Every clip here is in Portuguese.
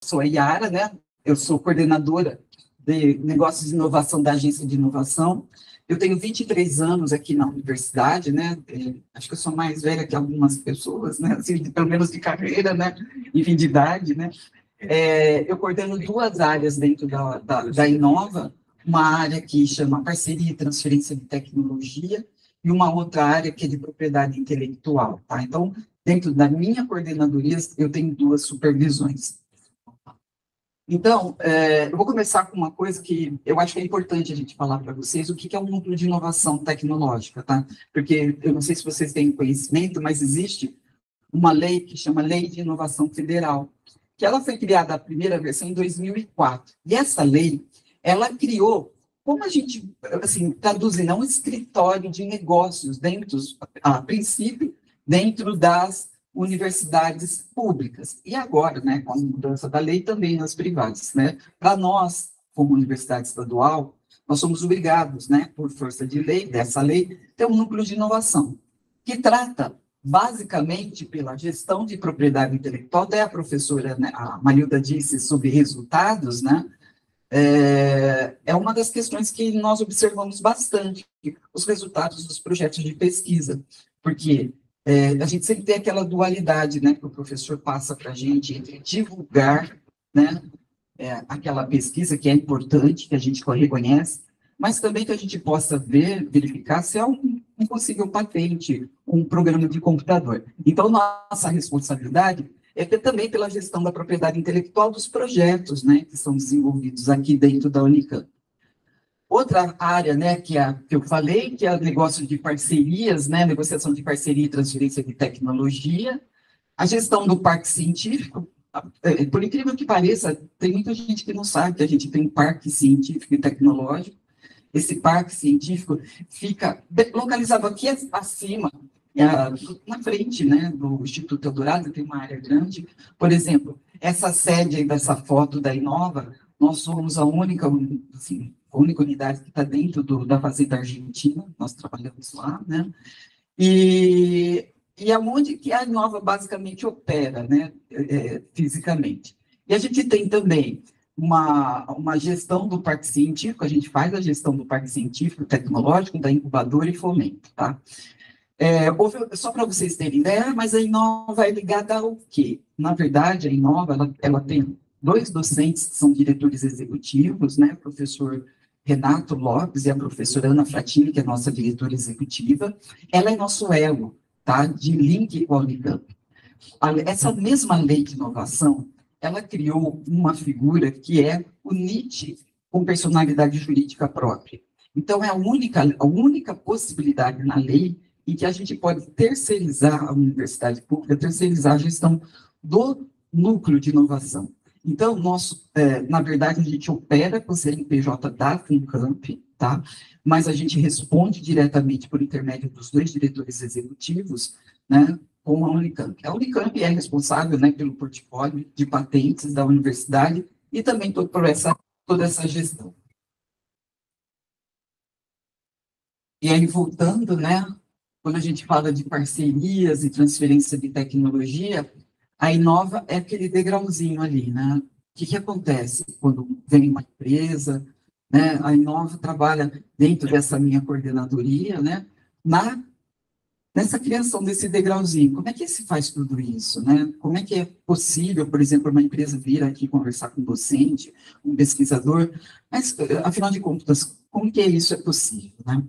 sou a Yara, né? Eu sou coordenadora de negócios de inovação da Agência de Inovação. Eu tenho 23 anos aqui na universidade, né? Acho que eu sou mais velha que algumas pessoas, né? Assim, pelo menos de carreira, né? Enfim, de idade, né? Eu coordeno duas áreas dentro da Inova, uma área que chama Parceria e Transferência de Tecnologia e uma outra área que é de propriedade intelectual, tá? Então, dentro da minha coordenadoria, eu tenho duas supervisões. Então, eu vou começar com uma coisa que eu acho que é importante a gente falar para vocês, o que é um núcleo de inovação tecnológica, tá? Porque eu não sei se vocês têm conhecimento, mas existe uma lei que chama Lei de Inovação Federal, que ela foi criada a primeira versão em 2004. E essa lei, ela criou, como a gente, assim, traduzindo, é um escritório de negócios dentro, a princípio, dentro das universidades públicas. E agora, né, com a mudança da lei, também nas privadas, né? Para nós, como universidade estadual, nós somos obrigados, né, por força de lei, dessa lei, ter um núcleo de inovação, que trata basicamente pela gestão de propriedade intelectual. Até a professora, né, a Marilda disse sobre resultados, né? É uma das questões que nós observamos bastante, os resultados dos projetos de pesquisa, porque a gente sempre tem aquela dualidade, né, que o professor passa para a gente entre divulgar, né, aquela pesquisa que é importante, que a gente reconhece, mas também que a gente possa verificar se é um possível patente, um programa de computador. Então, nossa responsabilidade é ter também pela gestão da propriedade intelectual dos projetos, né, que são desenvolvidos aqui dentro da Unicamp. Outra área, né, que eu falei, que é o negócio de parcerias, né, negociação de parceria e transferência de tecnologia, a gestão do parque científico. Por incrível que pareça, tem muita gente que não sabe que a gente tem um parque científico e tecnológico. Esse parque científico fica localizado aqui acima, na frente, né, do Instituto Eldorado, tem uma área grande. Por exemplo, essa sede aí dessa foto da Inova, nós somos a única, assim, a única unidade que está dentro da Fazenda Argentina, nós trabalhamos lá, né? E aonde que a Inova basicamente opera, né, fisicamente. E a gente tem também uma gestão do parque científico, a gente faz a gestão do parque científico, tecnológico, da incubadora e fomento, tá? Só para vocês terem ideia, mas a Inova é ligada ao quê? Na verdade, a Inova, ela tem dois docentes que são diretores executivos, né, o professor Renato Lopes e a professora Ana Fratini, que é nossa diretora executiva. Ela é nosso elo, tá, de link com a Unicamp. Essa mesma lei de inovação, ela criou uma figura que é o NIT com personalidade jurídica própria. Então, é a única possibilidade na lei em que a gente pode terceirizar a universidade pública, terceirizar a gestão do núcleo de inovação. Então, na verdade, a gente opera com o CNPJ da FUNCAMP, tá? Mas a gente responde diretamente por intermédio dos dois diretores executivos, né, com a Unicamp. A Unicamp é responsável, né, pelo portfólio de patentes da universidade e também por toda essa gestão. E aí, voltando, né, quando a gente fala de parcerias e transferência de tecnologia, a Inova é aquele degrauzinho ali, né? O que acontece quando vem uma empresa, né? A Inova trabalha dentro dessa minha coordenadoria, né? Nessa criação desse degrauzinho. Como é que se faz tudo isso, né? Como é que é possível, por exemplo, uma empresa vir aqui conversar com um docente, um pesquisador, mas, afinal de contas, como que isso é possível, né?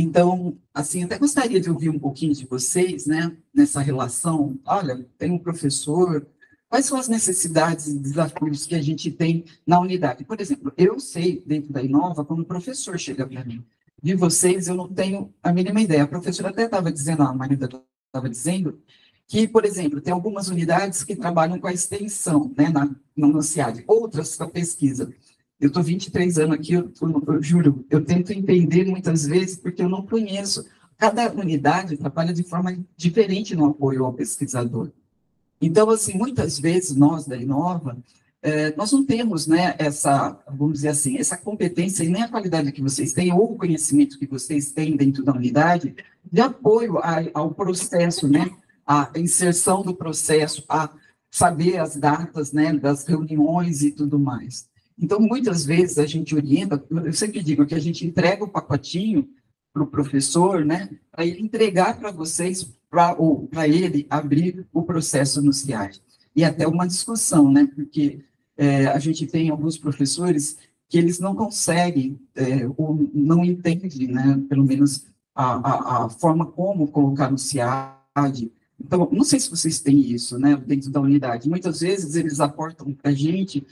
Então, assim, até gostaria de ouvir um pouquinho de vocês, né, nessa relação. Olha, tem um professor, quais são as necessidades e desafios que a gente tem na unidade? Por exemplo, eu sei, dentro da Inova, quando o professor chega para mim, de vocês, eu não tenho a mínima ideia. A professora até estava dizendo, a Marida estava dizendo, que, por exemplo, tem algumas unidades que trabalham com a extensão, né, na CIAD, outras com a pesquisa. Eu estou 23 anos aqui, eu juro, eu tento entender muitas vezes, porque eu não conheço. Cada unidade trabalha de forma diferente no apoio ao pesquisador. Então, assim, muitas vezes nós da Inova, nós não temos, né, vamos dizer assim, essa competência e nem a qualidade que vocês têm, ou o conhecimento que vocês têm dentro da unidade, de apoio ao processo, né, a inserção do processo, saber as datas, né, das reuniões e tudo mais. Então, muitas vezes a gente orienta, eu sempre digo que a gente entrega o pacotinho para o professor, né, para ele entregar para vocês, para ele abrir o processo no CIAD. E até uma discussão, né, porque a gente tem alguns professores que eles não conseguem, ou não entendem, né, pelo menos a forma como colocar no CIAD. Então, não sei se vocês têm isso, né, dentro da unidade. Muitas vezes eles aportam para a gente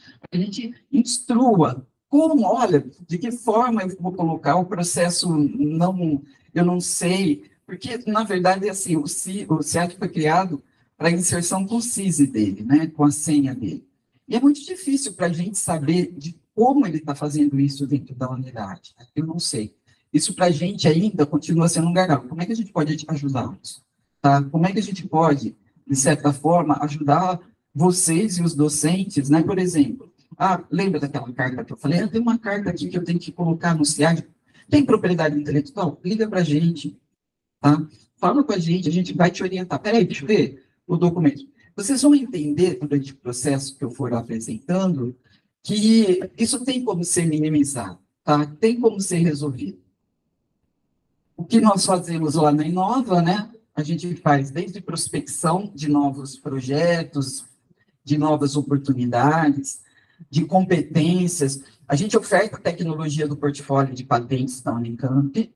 instrua como, olha, de que forma eu vou colocar o processo, não, eu não sei, porque, na verdade, assim, o CIAD foi criado para a inserção com o CISI dele, né, com a senha dele. E é muito difícil para a gente saber de como ele está fazendo isso dentro da unidade, né? Eu não sei. Isso para a gente ainda continua sendo um gargalo. Como é que a gente pode ajudá-los? Tá? Como é que a gente pode, de certa forma, ajudar vocês e os docentes, né? Por exemplo, lembra daquela carta que eu falei? Tem uma carta aqui que eu tenho que colocar no CIAD. Tem propriedade intelectual? Liga para a gente, tá? Fala com a gente vai te orientar. Peraí, deixa eu ver o documento. Vocês vão entender, durante o processo que eu for apresentando, que isso tem como ser minimizado, tá? Tem como ser resolvido. O que nós fazemos lá na Inova, né? A gente faz desde prospecção de novos projetos, de novas oportunidades, de competências. A gente oferta a tecnologia do portfólio de patentes da Unicamp.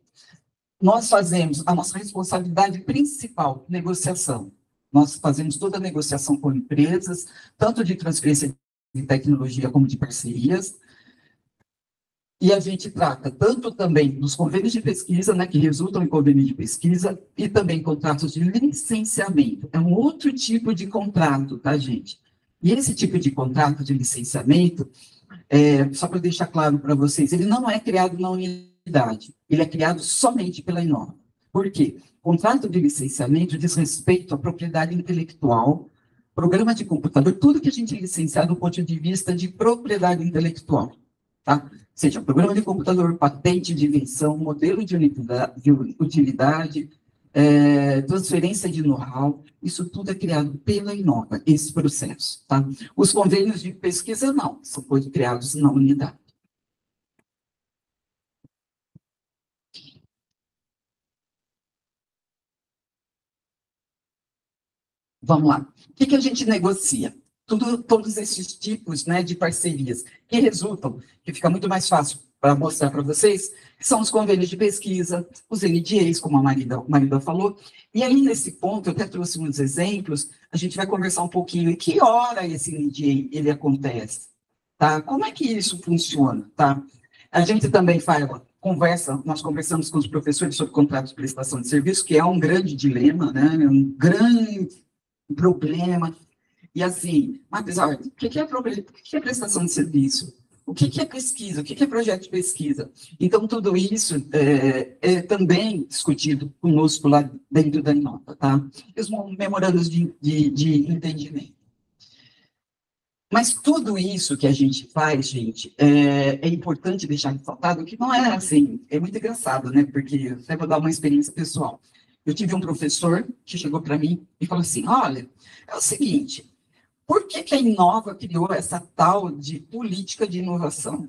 Nós fazemos a nossa responsabilidade principal, negociação. Nós fazemos toda a negociação com empresas, tanto de transferência de tecnologia como de parcerias. E a gente trata tanto também dos convênios de pesquisa, né, que resultam em convênios de pesquisa, e também contratos de licenciamento. É um outro tipo de contrato, tá, gente? E esse tipo de contrato de licenciamento, só para deixar claro para vocês, ele não é criado na unidade, ele é criado somente pela Inova. Por quê? Contrato de licenciamento diz respeito à propriedade intelectual, programa de computador, tudo que a gente licenciar do ponto de vista de propriedade intelectual, tá? Seja programa de computador, patente de invenção, modelo de utilidade, transferência de know-how, isso tudo é criado pela Inova, esse processo, tá? Os convênios de pesquisa, não, são criados na unidade. Vamos lá. O que a gente negocia? Todos esses tipos, né, de parcerias que resultam, que fica muito mais fácil para mostrar para vocês, são os convênios de pesquisa, os NDAs, como a Marida falou. E aí, nesse ponto, eu até trouxe uns exemplos, a gente vai conversar um pouquinho em que hora esse NDA ele acontece, tá? Como é que isso funciona, tá? A gente também nós conversamos com os professores sobre contratos de prestação de serviço, que é um grande dilema, né? É um grande problema. E assim, mas olha, o que é problema? O que é prestação de serviço? O que é pesquisa? O que é projeto de pesquisa? Então, tudo isso é também discutido conosco lá dentro da Inova, tá? Os memorandos de entendimento. Mas tudo isso que a gente faz, gente, é importante deixar ressaltado que não é assim, é muito engraçado, né? Porque até vou dar uma experiência pessoal. Eu tive um professor que chegou para mim e falou assim: olha, é o seguinte, por que a Inova criou essa tal de política de inovação?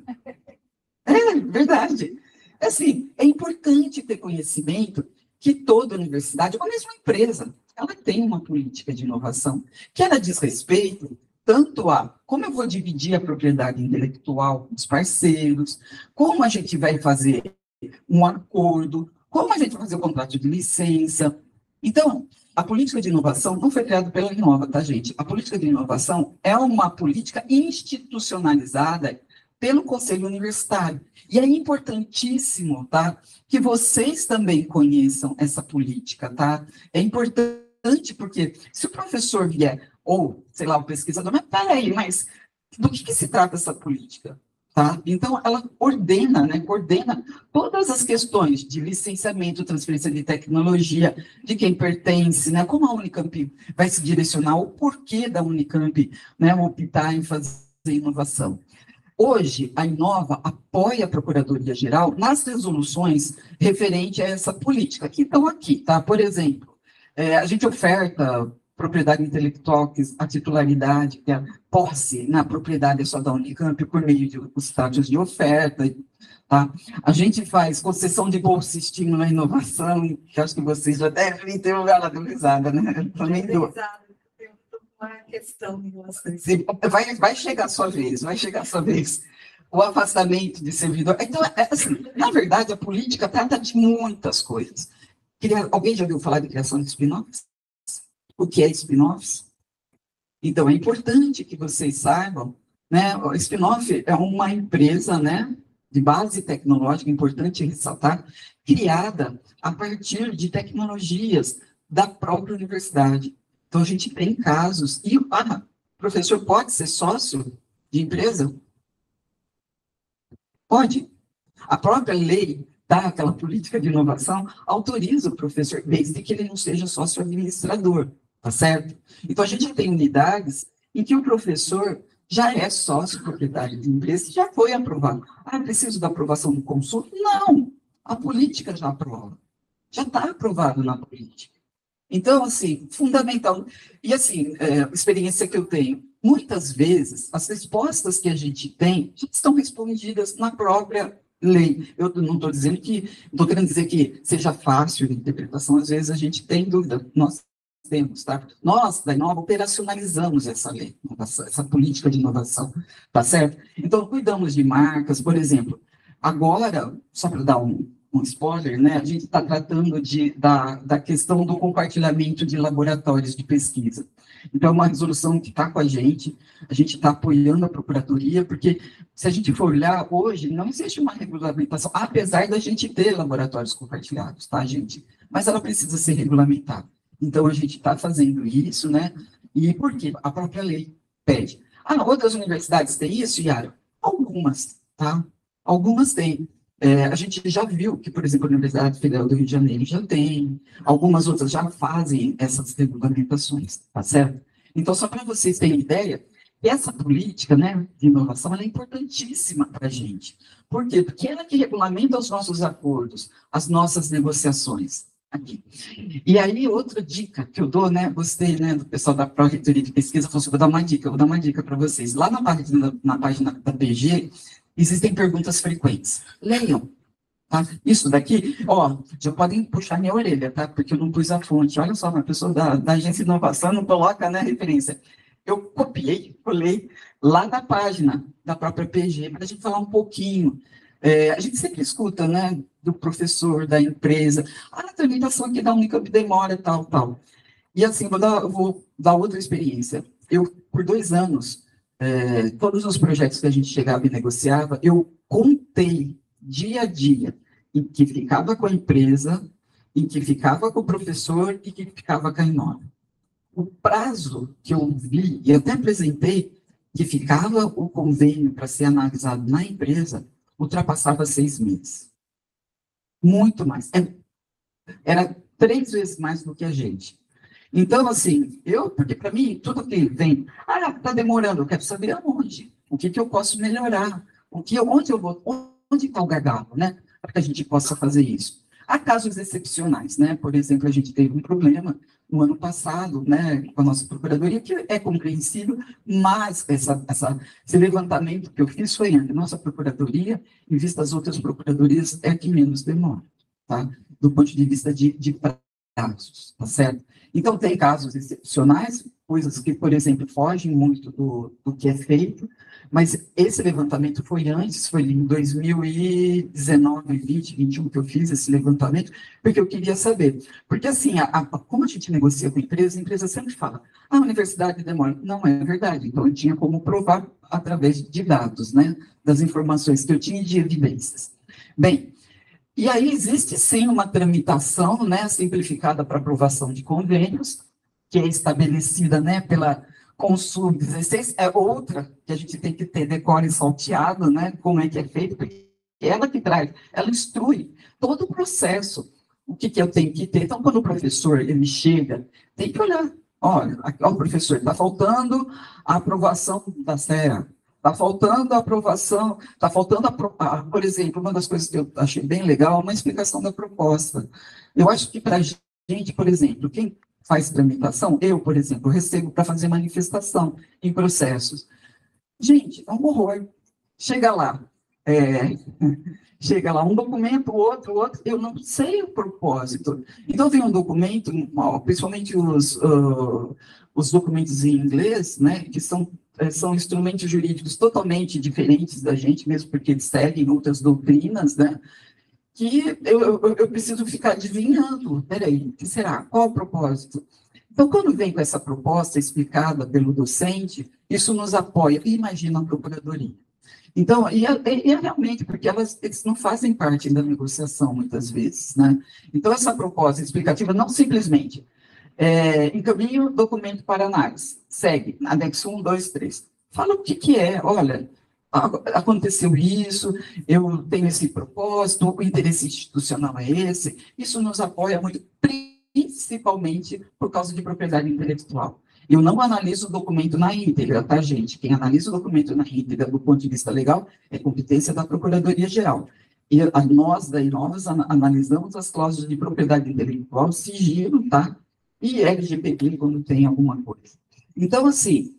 É verdade. Assim, é importante ter conhecimento que toda universidade, ou mesmo empresa, ela tem uma política de inovação, que ela diz respeito tanto a como eu vou dividir a propriedade intelectual com os parceiros, como a gente vai fazer um acordo, como a gente vai fazer o contrato de licença. Então, a política de inovação não foi criada pela Inova, tá, gente? A política de inovação é uma política institucionalizada pelo Conselho Universitário. E é importantíssimo, tá, que vocês também conheçam essa política, tá? É importante porque se o professor vier, ou, sei lá, o pesquisador, mas peraí, mas do que se trata essa política? Tá? Então, ela coordena, né, coordena todas as questões de licenciamento, transferência de tecnologia, de quem pertence, né, como a Unicamp vai se direcionar, o porquê da Unicamp, né, optar em fazer inovação. Hoje, a Inova apoia a Procuradoria-Geral nas resoluções referentes a essa política, que estão aqui, tá? Por exemplo, a gente oferta propriedade intelectual, que a titularidade, que a posse na propriedade é só da Unicamp por meio de status de oferta, tá? A gente faz concessão de bolsa e estímulo à inovação, que acho que vocês já devem ter valorizada, né? Eu também dou. Uma questão em relação a isso. Vai chegar a sua vez, vai chegar a sua vez. O afastamento de servidor. Então, assim, na verdade, a política trata de muitas coisas. Alguém já ouviu falar de criação de spin-offs? O que é spin-offs? Então, é importante que vocês saibam, né? O spin-off é uma empresa, né, de base tecnológica, importante ressaltar, criada a partir de tecnologias da própria universidade. Então, a gente tem casos, e o professor pode ser sócio de empresa? Pode. A própria lei aquela política de inovação autoriza o professor, desde que ele não seja sócio administrador, tá certo? Então, a gente tem unidades em que o professor já é sócio proprietário de empresa e já foi aprovado. Preciso da aprovação do consultor? Não, a política já aprova. Já está aprovado na política. Então, assim, fundamental. E, assim, a experiência que eu tenho, muitas vezes, as respostas que a gente tem já estão respondidas na própria lei. Eu não estou dizendo que, estou querendo dizer que seja fácil de interpretação, às vezes a gente tem dúvida, nós temos, tá? Nós, da Inova, operacionalizamos essa lei, essa política de inovação, tá certo? Então, cuidamos de marcas, por exemplo, agora, só para dar um spoiler, né? A gente está tratando da questão do compartilhamento de laboratórios de pesquisa. Então, é uma resolução que está com a gente está apoiando a Procuradoria, porque se a gente for olhar, hoje não existe uma regulamentação, apesar da gente ter laboratórios compartilhados, tá, gente? Mas ela precisa ser regulamentada. Então, a gente está fazendo isso, né? E por quê? A própria lei pede. Outras universidades têm isso, Yara? Algumas, tá? Algumas têm. A gente já viu que, por exemplo, a Universidade Federal do Rio de Janeiro já tem, algumas outras já fazem essas regulamentações, tá certo? Então, só para vocês terem ideia, essa política, né, de inovação, ela é importantíssima para a gente. Por quê? Porque ela que regulamenta os nossos acordos, as nossas negociações. Aqui. E aí, outra dica que eu dou, né, gostei, né, do pessoal da Pró-Reitoria de Pesquisa, falou assim, vou dar uma dica para vocês. Lá na página da PG, existem perguntas frequentes. Leiam. Tá? Isso daqui, já podem puxar minha orelha, tá? Porque eu não pus a fonte. Olha só, uma pessoa da agência de inovação não coloca, né, referência. Eu copiei, colei lá na página da própria PG, para a gente falar um pouquinho. A gente sempre escuta, né, do professor, da empresa, a tramitação aqui da Unicamp demora, tal. E assim, vou dar outra experiência. Eu, por 2 anos, todos os projetos que a gente chegava e negociava, eu contei dia a dia em que ficava com a empresa, em que ficava com o professor e que ficava com a Inova. O prazo que eu vi, e até apresentei, que ficava o convênio para ser analisado na empresa, ultrapassava 6 meses. Muito mais. Era 3 vezes mais do que a gente. Então, assim, porque para mim, tudo que vem, está demorando, eu quero saber aonde, o que eu posso melhorar, onde eu vou, onde está o gargalo, né, para que a gente possa fazer isso. Há casos excepcionais, né, por exemplo, a gente teve um problema no ano passado, né, com a nossa procuradoria, que é compreensível, mas esse levantamento que eu fiz foi entre nossa procuradoria, em vista das outras procuradorias, é que menos demora, tá, do ponto de vista de prazos, tá certo? Então, tem casos excepcionais, coisas que, por exemplo, fogem muito do que é feito, mas esse levantamento foi antes, foi em 2019, 2020, 2021 que eu fiz esse levantamento, porque eu queria saber. Porque, assim, como a gente negocia com a empresa sempre fala, a universidade demora. Não é verdade. Então, eu tinha como provar através de dados, né, das informações que eu tinha e de evidências. Bem, e aí existe, sim, uma tramitação, né, simplificada para aprovação de convênios, que é estabelecida, né, pela Consul 16, é outra que a gente tem que ter decore salteado, né, como é que é feito, porque ela que traz, ela instrui todo o processo, o que eu tenho que ter. Então, quando o professor, ele chega, tem que olhar, olha, aqui, ó, professor, está faltando a aprovação da CEA, está faltando a aprovação, está faltando, por exemplo, uma das coisas que eu achei bem legal, uma explicação da proposta. Eu acho que para a gente, por exemplo, quem faz tramitação, eu, por exemplo, recebo para fazer manifestação em processos. Gente, é um horror. Chega lá, é, chega lá um documento, outro, eu não sei o propósito. Então, tem um documento, principalmente os documentos em inglês, né, que são instrumentos jurídicos totalmente diferentes da gente, mesmo porque eles seguem outras doutrinas, né, que eu preciso ficar adivinhando. Peraí, o que será? Qual o propósito? Então, quando vem com essa proposta explicada pelo docente, isso nos apoia. E imagina a procuradoria. Então, é realmente, porque eles não fazem parte da negociação, muitas vezes, né? Então, essa proposta explicativa não simplesmente encaminha o documento para análise, segue, anexo 1, 2, 3. Fala o que é, olha, aconteceu isso, eu tenho esse propósito, o interesse institucional é esse, isso nos apoia muito, principalmente por causa de propriedade intelectual. Eu não analiso o documento na íntegra, tá, gente? Quem analisa o documento na íntegra, do ponto de vista legal, é competência da Procuradoria-Geral. E nós, da Inovas, analisamos as cláusulas de propriedade intelectual, sigilo, tá? E LGPD, quando tem alguma coisa. Então, assim,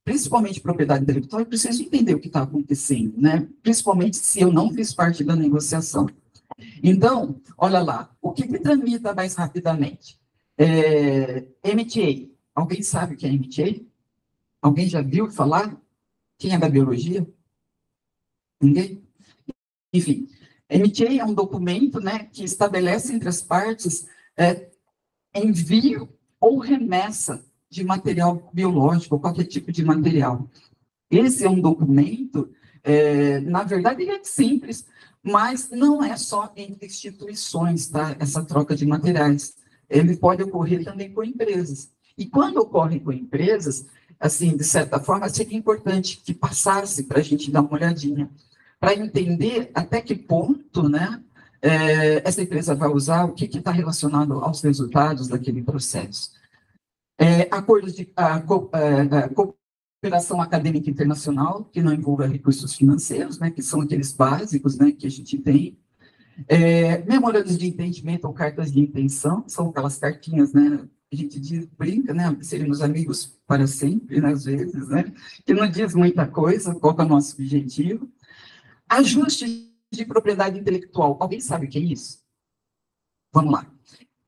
principalmente propriedade intelectual, eu preciso entender o que está acontecendo, né? Principalmente se eu não fiz parte da negociação. Então, olha lá, o que tramita mais rapidamente? MTA. Alguém sabe o que é MTA? Alguém já viu falar? Quem é da biologia? Ninguém? Enfim, MTA é um documento, né, que estabelece entre as partes envio ou remessa de material biológico, qualquer tipo de material. Esse é um documento, na verdade, ele é simples, mas não é só entre instituições, tá? Essa troca de materiais. Ele pode ocorrer também com empresas. E quando ocorre com empresas, assim, de certa forma, seria importante que passasse para a gente dar uma olhadinha, para entender até que ponto, né, essa empresa vai usar, o que está relacionado aos resultados daquele processo. Acordos de cooperação acadêmica internacional, que não envolva recursos financeiros, né, que são aqueles básicos, né, que a gente tem. Memorandos de entendimento ou cartas de intenção, são aquelas cartinhas, né, a gente brinca, né, seremos amigos para sempre, né, às vezes, né, que não diz muita coisa, qual é o nosso objetivo. Ajuste de propriedade intelectual, alguém sabe o que é isso? Vamos lá.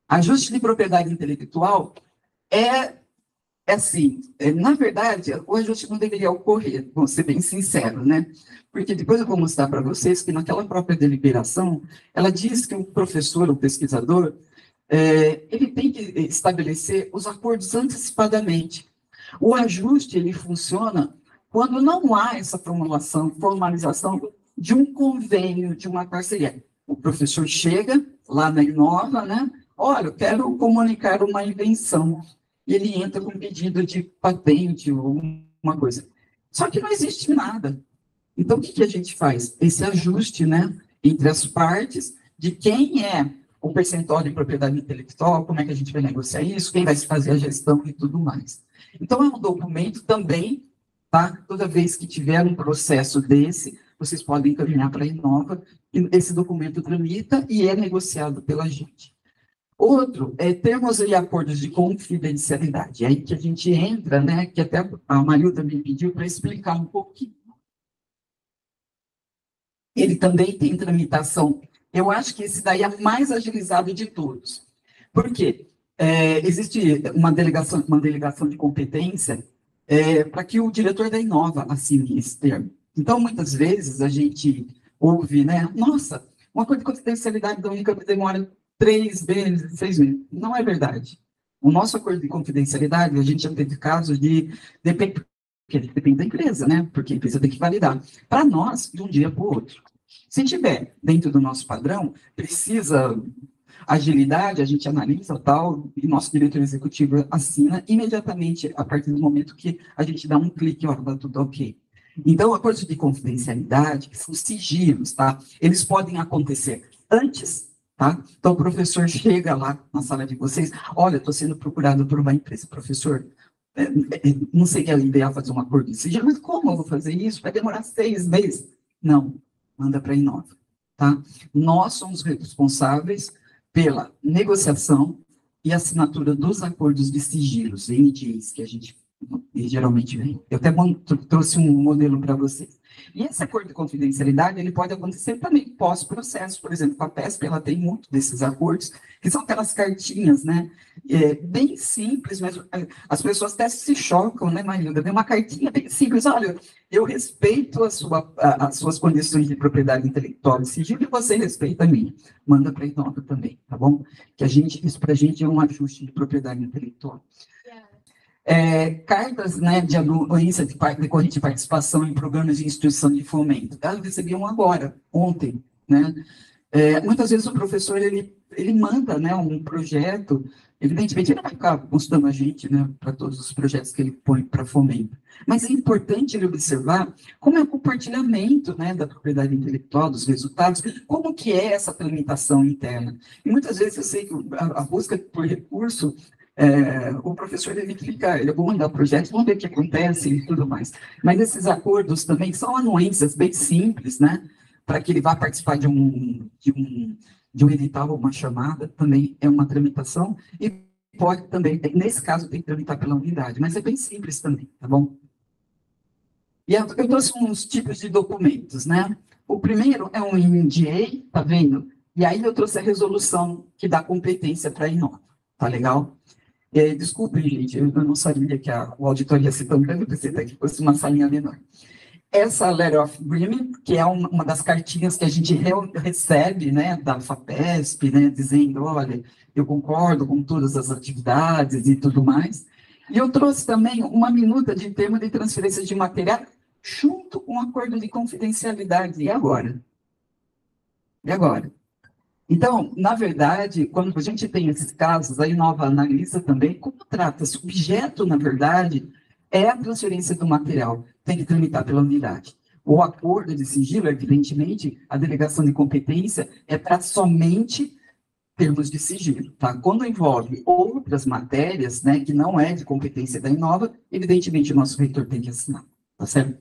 Ajuste de propriedade intelectual assim, na verdade, o ajuste não deveria ocorrer, vou ser bem sincero, né? Porque depois eu vou mostrar para vocês que naquela própria deliberação, ela diz que o professor, o pesquisador, ele tem que estabelecer os acordos antecipadamente. O ajuste, ele funciona quando não há essa formalização de um convênio, de uma parceria. O professor chega lá na Inova, né? Olha, eu quero comunicar uma invenção. E ele entra com um pedido de patente ou uma coisa. Só que não existe nada. Então, o que a gente faz? Esse ajuste, né, entre as partes, de quem é o percentual de propriedade intelectual, como é que a gente vai negociar isso, quem vai fazer a gestão e tudo mais. Então, é um documento também, tá? Toda vez que tiver um processo desse, vocês podem encaminhar para a Inova, e esse documento tramita e é negociado pela gente. Outro, termos e acordos de confidencialidade, é aí que a gente entra, né, que até a Marilda me pediu para explicar um pouquinho. Ele também tem tramitação, eu acho que esse daí é mais agilizado de todos. Por quê? Existe uma delegação de competência para que o diretor da Inova assine esse termo. Então, muitas vezes, a gente ouve, né, nossa, um acordo de confidencialidade da Unicamp demora 3 meses, 6 meses. Não é verdade. O nosso acordo de confidencialidade, a gente já teve casos depende da empresa, né? Porque a empresa tem que validar. Para nós, de um dia para o outro. Se tiver dentro do nosso padrão, precisa agilidade, a gente analisa tal, e nosso diretor executivo assina imediatamente a partir do momento que a gente dá um clique, ó, tá tudo ok. Então, acordos de confidencialidade, que são sigilos, tá? Eles podem acontecer antes. Tá? Então, o professor chega lá na sala de vocês, olha, estou sendo procurado por uma empresa, professor, não sei que é ideal fazer um acordo de sigilo, mas como eu vou fazer isso? Vai demorar 6 meses. Não, manda para a Inova. Tá? Nós somos responsáveis pela negociação, e assinatura dos acordos de sigilos, NDAs, que a gente geralmente vem. Eu até trouxe um modelo para vocês. E esse acordo de confidencialidade, ele pode acontecer também pós-processo. Por exemplo, a PESP, ela tem muito desses acordos, que são aquelas cartinhas, né? Bem simples, mas as pessoas até se chocam, né, Marilda? Vem uma cartinha bem simples, olha, eu respeito as suas condições de propriedade intelectual e sigilo, e você respeita a minha. Manda para a Inova também, tá bom? Que isso para a gente é um ajuste de propriedade intelectual. Cartas, né, de anuência decorrente de participação em programas de instituição de fomento. Elas recebiam agora, ontem, né? Muitas vezes o professor, ele manda, né, um projeto, evidentemente ele vai ficar consultando a gente, né, para todos os projetos que ele põe para fomento. Mas é importante ele observar como é o compartilhamento, né, da propriedade intelectual, dos resultados, como que é essa tramitação interna. E muitas vezes eu sei que a busca por recurso, o professor ele fica, eu vou mandar projetos, vamos ver o que acontece e tudo mais. Mas esses acordos também são anuências bem simples, né, para que ele vá participar de um edital ou uma chamada, também é uma tramitação, e pode também, nesse caso, tem que tramitar pela unidade, mas é bem simples também, tá bom? E eu trouxe uns tipos de documentos, né? O primeiro é um NDA, tá vendo? E aí eu trouxe a resolução que dá competência para a Inova, tá legal? Desculpe, gente, eu não sabia que o auditório ia ser tão grande, eu pensei que fosse uma salinha menor. Essa Letter of Agreement, que é uma das cartinhas que a gente recebe, né, da FAPESP, né, dizendo, olha, eu concordo com todas as atividades e tudo mais. E eu trouxe também uma minuta de termo de transferência de material junto com o acordo de confidencialidade. E agora? E agora? Então, na verdade, quando a gente tem esses casos, a Inova analisa também como trata-se. O objeto, na verdade, é a transferência do material, tem que tramitar pela unidade. O acordo de sigilo, evidentemente, a delegação de competência é para somente termos de sigilo, tá? Quando envolve outras matérias, né, que não é de competência da Inova, evidentemente o nosso reitor tem que assinar, tá certo?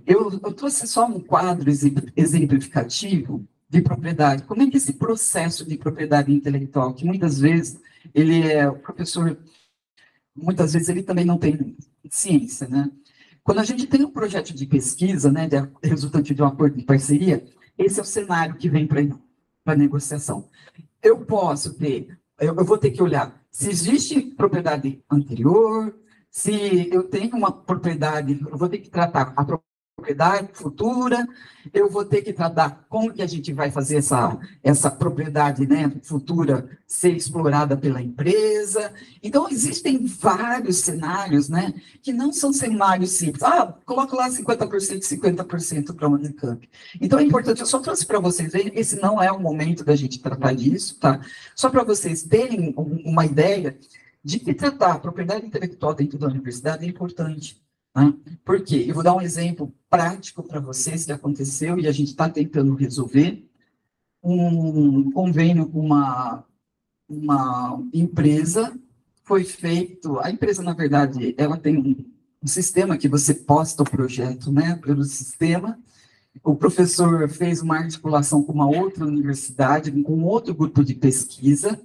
Eu trouxe só um quadro exemplificativo de propriedade. Como é que esse processo de propriedade intelectual, que muitas vezes o professor, muitas vezes ele também não tem ciência, né? Quando a gente tem um projeto de pesquisa, né, resultante de um acordo de parceria, esse é o cenário que vem para a negociação. Eu vou ter que olhar se existe propriedade anterior, se eu tenho uma propriedade, eu vou ter que tratar a propriedade futura, eu vou ter que tratar como que a gente vai fazer essa propriedade, né, futura ser explorada pela empresa. Então, existem vários cenários, né, que não são cenários simples. Coloca lá 50%, 50% para a Unicamp. Então, é importante, eu só trouxe para vocês verem, esse não é o momento da gente tratar disso, tá? Só para vocês terem uma ideia de que tratar a propriedade intelectual dentro da universidade é importante. Né? Por quê? Eu vou dar um exemplo prático para vocês que aconteceu e a gente está tentando resolver. Um convênio com uma empresa foi feito. A empresa, na verdade, ela tem um sistema que você posta o projeto, né, pelo sistema. O professor fez uma articulação com uma outra universidade, com outro grupo de pesquisa,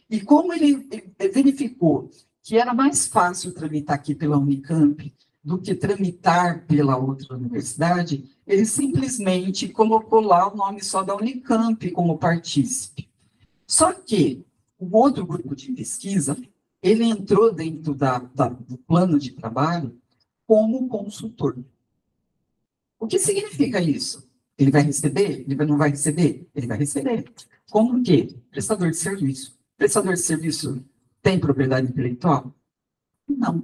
e como ele verificou que era mais fácil tramitar aqui pela Unicamp do que tramitar pela outra universidade, ele simplesmente colocou lá o nome só da Unicamp como partícipe. Só que o outro grupo de pesquisa, ele entrou dentro do plano de trabalho como consultor. O que significa isso? Ele vai receber? Ele não vai receber? Ele vai receber. Como que? Prestador de serviço. Prestador de serviço tem propriedade intelectual? Não.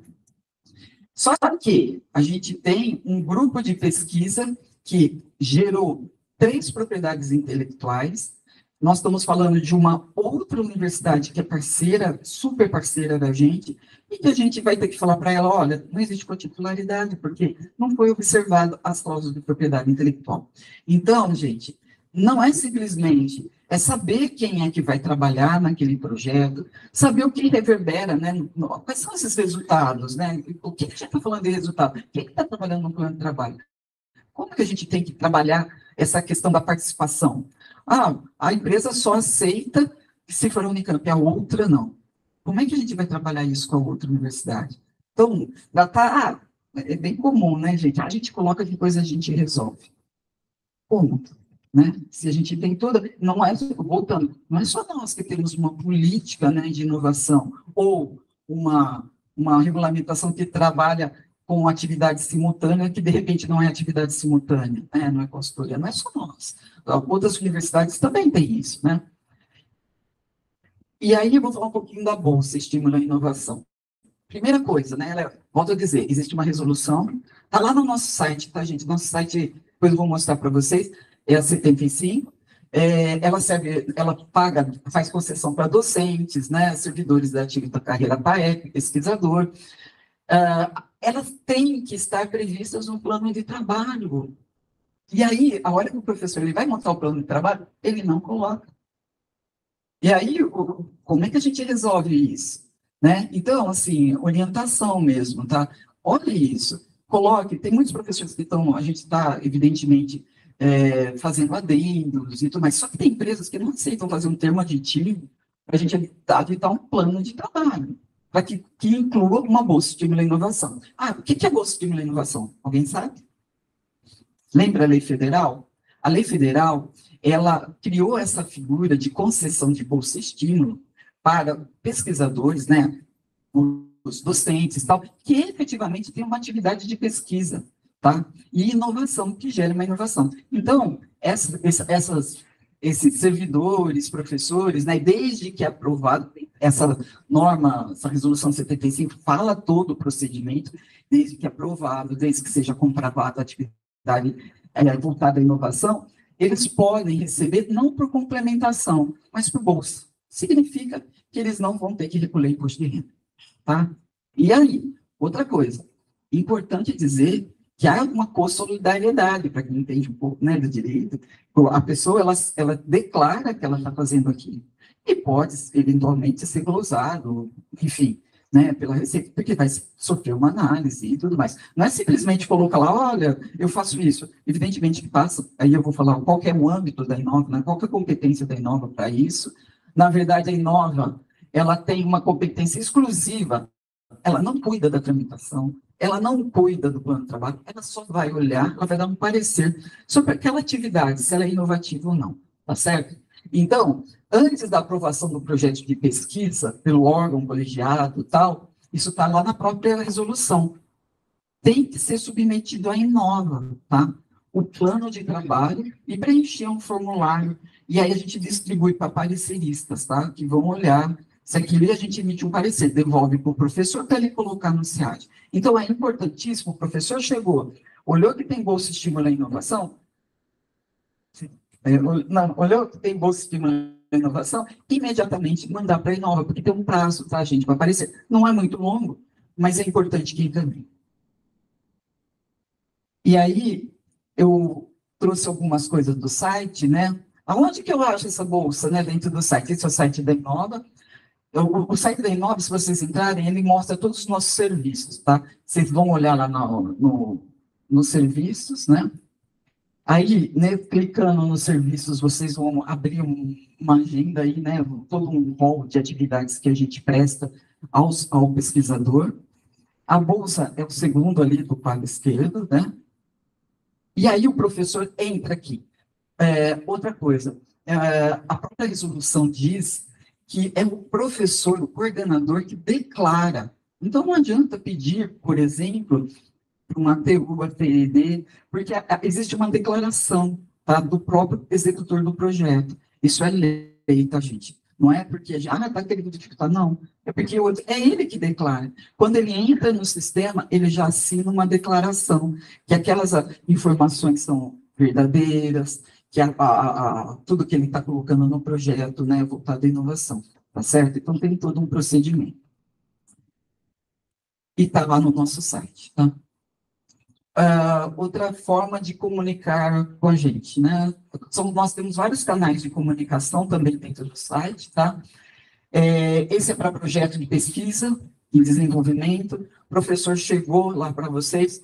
Só que a gente tem um grupo de pesquisa que gerou 3 propriedades intelectuais. Nós estamos falando de uma outra universidade que é parceira, super parceira da gente, e que a gente vai ter que falar para ela, olha, não existe particularidade, porque não foi observado as cláusulas de propriedade intelectual. Então, gente, não é simplesmente, é saber quem é que vai trabalhar naquele projeto, saber o que reverbera, né? Quais são esses resultados, né? O que a gente está falando de resultado? Quem está trabalhando no plano de trabalho? Como que a gente tem que trabalhar essa questão da participação? A empresa só aceita se for a Unicamp, a outra não. Como é que a gente vai trabalhar isso com a outra universidade? Então, é bem comum, né, gente? A gente coloca que coisa a gente resolve. Ponto. Né? Se a gente tem toda, não é, voltando, não é só nós que temos uma política, né, de inovação, ou uma regulamentação que trabalha com atividade simultânea, que de repente não é atividade simultânea, né, não é consultoria, não é só nós. Outras universidades também têm isso, né? E aí eu vou falar um pouquinho da Bolsa Estímulo à Inovação. Primeira coisa, né, volto a dizer, existe uma resolução, está lá no nosso site, tá, gente? Nosso site, depois eu vou mostrar para vocês, é a 75, ela paga, faz concessão para docentes, né, servidores da carreira PAEC, pesquisador, elas têm que estar previstas no plano de trabalho. E aí, a hora que o professor ele vai montar o plano de trabalho, ele não coloca. E aí, como é que a gente resolve isso? Né? Então, assim, orientação mesmo, tá? Olha isso, coloque, tem muitos professores que estão, a gente está, evidentemente, fazendo adendos e tudo mais, só que tem empresas que não aceitam fazer um termo aditivo para a gente aditar um plano de trabalho, para que inclua uma bolsa de estímulo à inovação. O que é bolsa de estímulo à inovação? Alguém sabe? Lembra a lei federal? A lei federal, ela criou essa figura de concessão de bolsa estímulo para pesquisadores, né, os docentes, tal, que efetivamente têm uma atividade de pesquisa, tá? E inovação, que gera uma inovação. Então, esses servidores, professores, né, desde que é aprovado essa norma, essa resolução 75 fala todo o procedimento, desde que é aprovado, desde que seja comprovado a atividade voltada à inovação, eles podem receber não por complementação, mas por bolsa. Significa que eles não vão ter que recolher imposto de renda. Tá? E aí, outra coisa, importante dizer que há uma co-solidariedade, para quem entende um pouco, né, do direito, a pessoa, ela declara que ela está fazendo aquilo, e pode, eventualmente, ser glosado, enfim, né, pela Receita, porque vai sofrer uma análise e tudo mais. Não é simplesmente colocar lá, olha, eu faço isso. Evidentemente que passa, aí eu vou falar qual que é o âmbito da Inova, né, qual que é a competência da Inova para isso. Na verdade, a Inova, ela tem uma competência exclusiva, ela não cuida da tramitação, ela não cuida do plano de trabalho, ela só vai olhar, ela vai dar um parecer sobre aquela atividade, se ela é inovativa ou não, tá certo? Então, antes da aprovação do projeto de pesquisa pelo órgão colegiado e tal, isso está lá na própria resolução. Tem que ser submetido à Inova, tá? O plano de trabalho e preencher um formulário. E aí a gente distribui para pareceristas, tá? Que vão olhar se aquilo, e a gente emite um parecer, devolve para o professor para ele colocar no SEAD. Então, é importantíssimo, o professor chegou, olhou que tem bolsa de estímulo à inovação, olhou que tem bolsa de estímulo à inovação, imediatamente mandar para a Inova, porque tem um prazo, tá, gente, para aparecer. Não é muito longo, mas é importante que encaminhe. E aí, eu trouxe algumas coisas do site, né? Aonde que eu acho essa bolsa, né, dentro do site? Esse é o site da Inova. O site da Inova, se vocês entrarem, ele mostra todos os nossos serviços, tá? Vocês vão olhar lá nos serviços, né? Aí, né, clicando nos serviços, vocês vão abrir uma agenda aí, né? Todo um rol de atividades que a gente presta ao pesquisador. A bolsa é o segundo ali do quadro esquerdo, né? E aí o professor entra aqui. Outra coisa, a própria resolução diz que é o professor, o coordenador, que declara. Então, não adianta pedir, por exemplo, para uma TU, TED, porque existe uma declaração, tá, do próprio executor do projeto. Isso é lei, tá, gente? Não é porque, está querendo dificultar, não. É porque é ele que declara. Quando ele entra no sistema, ele já assina uma declaração, que aquelas informações são verdadeiras, que tudo que ele está colocando no projeto, né, voltado à inovação, tá certo? Então, tem todo um procedimento. E está lá no nosso site, tá? Outra forma de comunicar com a gente, né? Nós temos vários canais de comunicação também dentro do site, tá? Esse é para projeto de pesquisa e desenvolvimento. O professor chegou lá para vocês,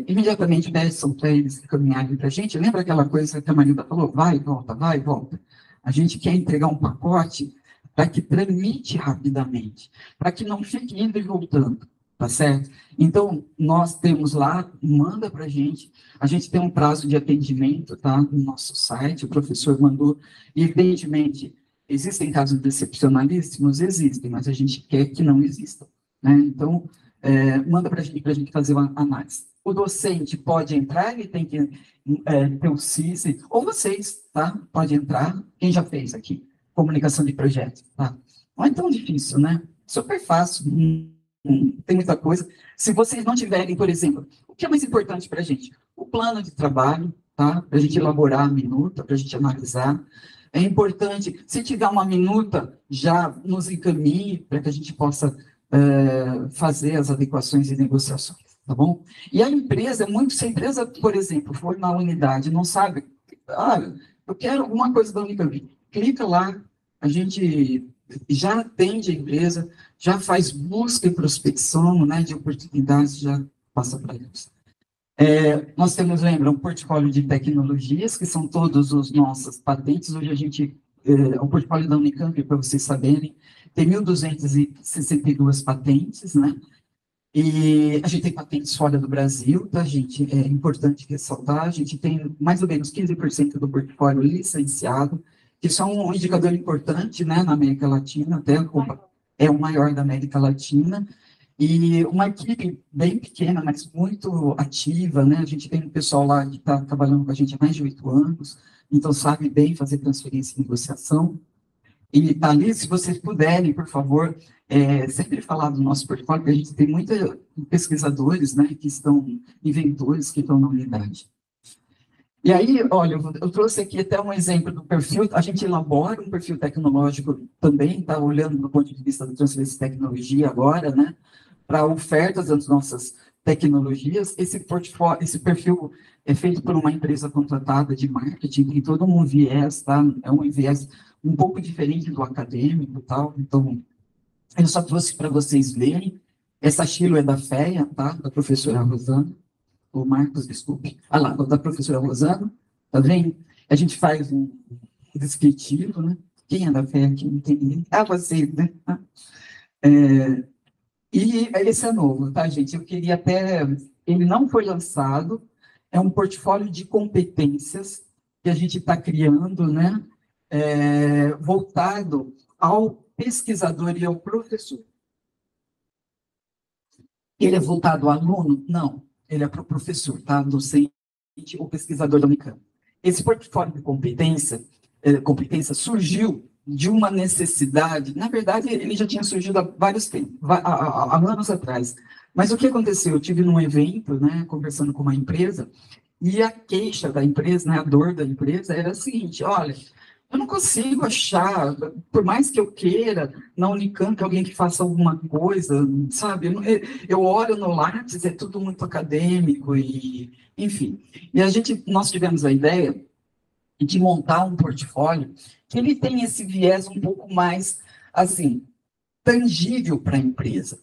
imediatamente peçam para eles caminharem para a gente. Lembra aquela coisa que a Marilda falou? Vai, volta, vai, volta. A gente quer entregar um pacote para que tramite rapidamente, para que não fique indo e voltando, tá certo? Então, nós temos lá, manda para a gente tem um prazo de atendimento, tá, no nosso site, o professor mandou, e evidentemente, existem casos decepcionalíssimos? Existem, mas a gente quer que não existam, né? Então, manda para a gente fazer uma análise. O docente pode entrar, ele tem que ter o CISE, ou vocês, tá? Pode entrar, quem já fez aqui? Comunicação de projetos, tá? Não é tão difícil, né? Super fácil, tem muita coisa. Se vocês não tiverem, por exemplo, o que é mais importante para a gente? O plano de trabalho, tá? Para a gente elaborar a minuta, para a gente analisar. É importante, se tiver uma minuta, já nos encaminhe para que a gente possa fazer as adequações e negociações, tá bom? E a empresa, se a empresa, por exemplo, for na unidade, não sabe, eu quero alguma coisa da Unicamp, clica lá, a gente já atende a empresa, já faz busca e prospecção, né, de oportunidades, já passa para eles. Nós temos, lembra, um portfólio de tecnologias, que são todos os nossos patentes. Hoje a gente, o portfólio da Unicamp, para vocês saberem, tem 1.262 patentes, né? E a gente tem patentes fora do Brasil, tá, gente? É importante ressaltar, a gente tem mais ou menos 15% do portfólio licenciado, que isso é um indicador importante, né, na América Latina, até é o maior da América Latina, e uma equipe bem pequena, mas muito ativa, né? A gente tem um pessoal lá que está trabalhando com a gente há mais de 8 anos, então sabe bem fazer transferência e negociação. E, Thalys, se vocês puderem, por favor, sempre falar do nosso portfólio, porque a gente tem muitos pesquisadores, né, que estão, inventores que estão na unidade. E aí, olha, eu trouxe aqui até um exemplo do perfil, a gente elabora um perfil tecnológico também, está olhando do ponto de vista da transferência de tecnologia agora, né, para ofertas das nossas tecnologias. Esse perfil é feito por uma empresa contratada de marketing, tem todo um viés, tá? É um viés um pouco diferente do acadêmico e tal, então, eu só trouxe para vocês verem. Essa Chilo é da FEA, tá? Da professora Rosana, o Marcos, desculpe. Lá, da professora Rosana, tá vendo? A gente faz um descritivo, né? Quem é da FEA aqui? Não tem ninguém. Vocês, né? E esse é novo, tá, gente? Eu queria até... Ele não foi lançado, é um portfólio de competências que a gente está criando, né? Voltado ao pesquisador e ao professor. Ele é voltado ao aluno? Não, ele é para o professor, tá? Docente ou pesquisador da Unicamp. Esse portfólio de competência surgiu de uma necessidade, na verdade, ele já tinha surgido há vários tempos, há anos atrás. Mas o que aconteceu? Eu tive num evento, né, conversando com uma empresa, e a queixa da empresa, né, a dor da empresa era a seguinte: olha, eu não consigo achar, por mais que eu queira, na Unicamp, alguém que faça alguma coisa, sabe? Eu olho no Lattes, é tudo muito acadêmico, e, enfim. E nós tivemos a ideia de montar um portfólio que ele tem esse viés um pouco mais, assim, tangível para a empresa.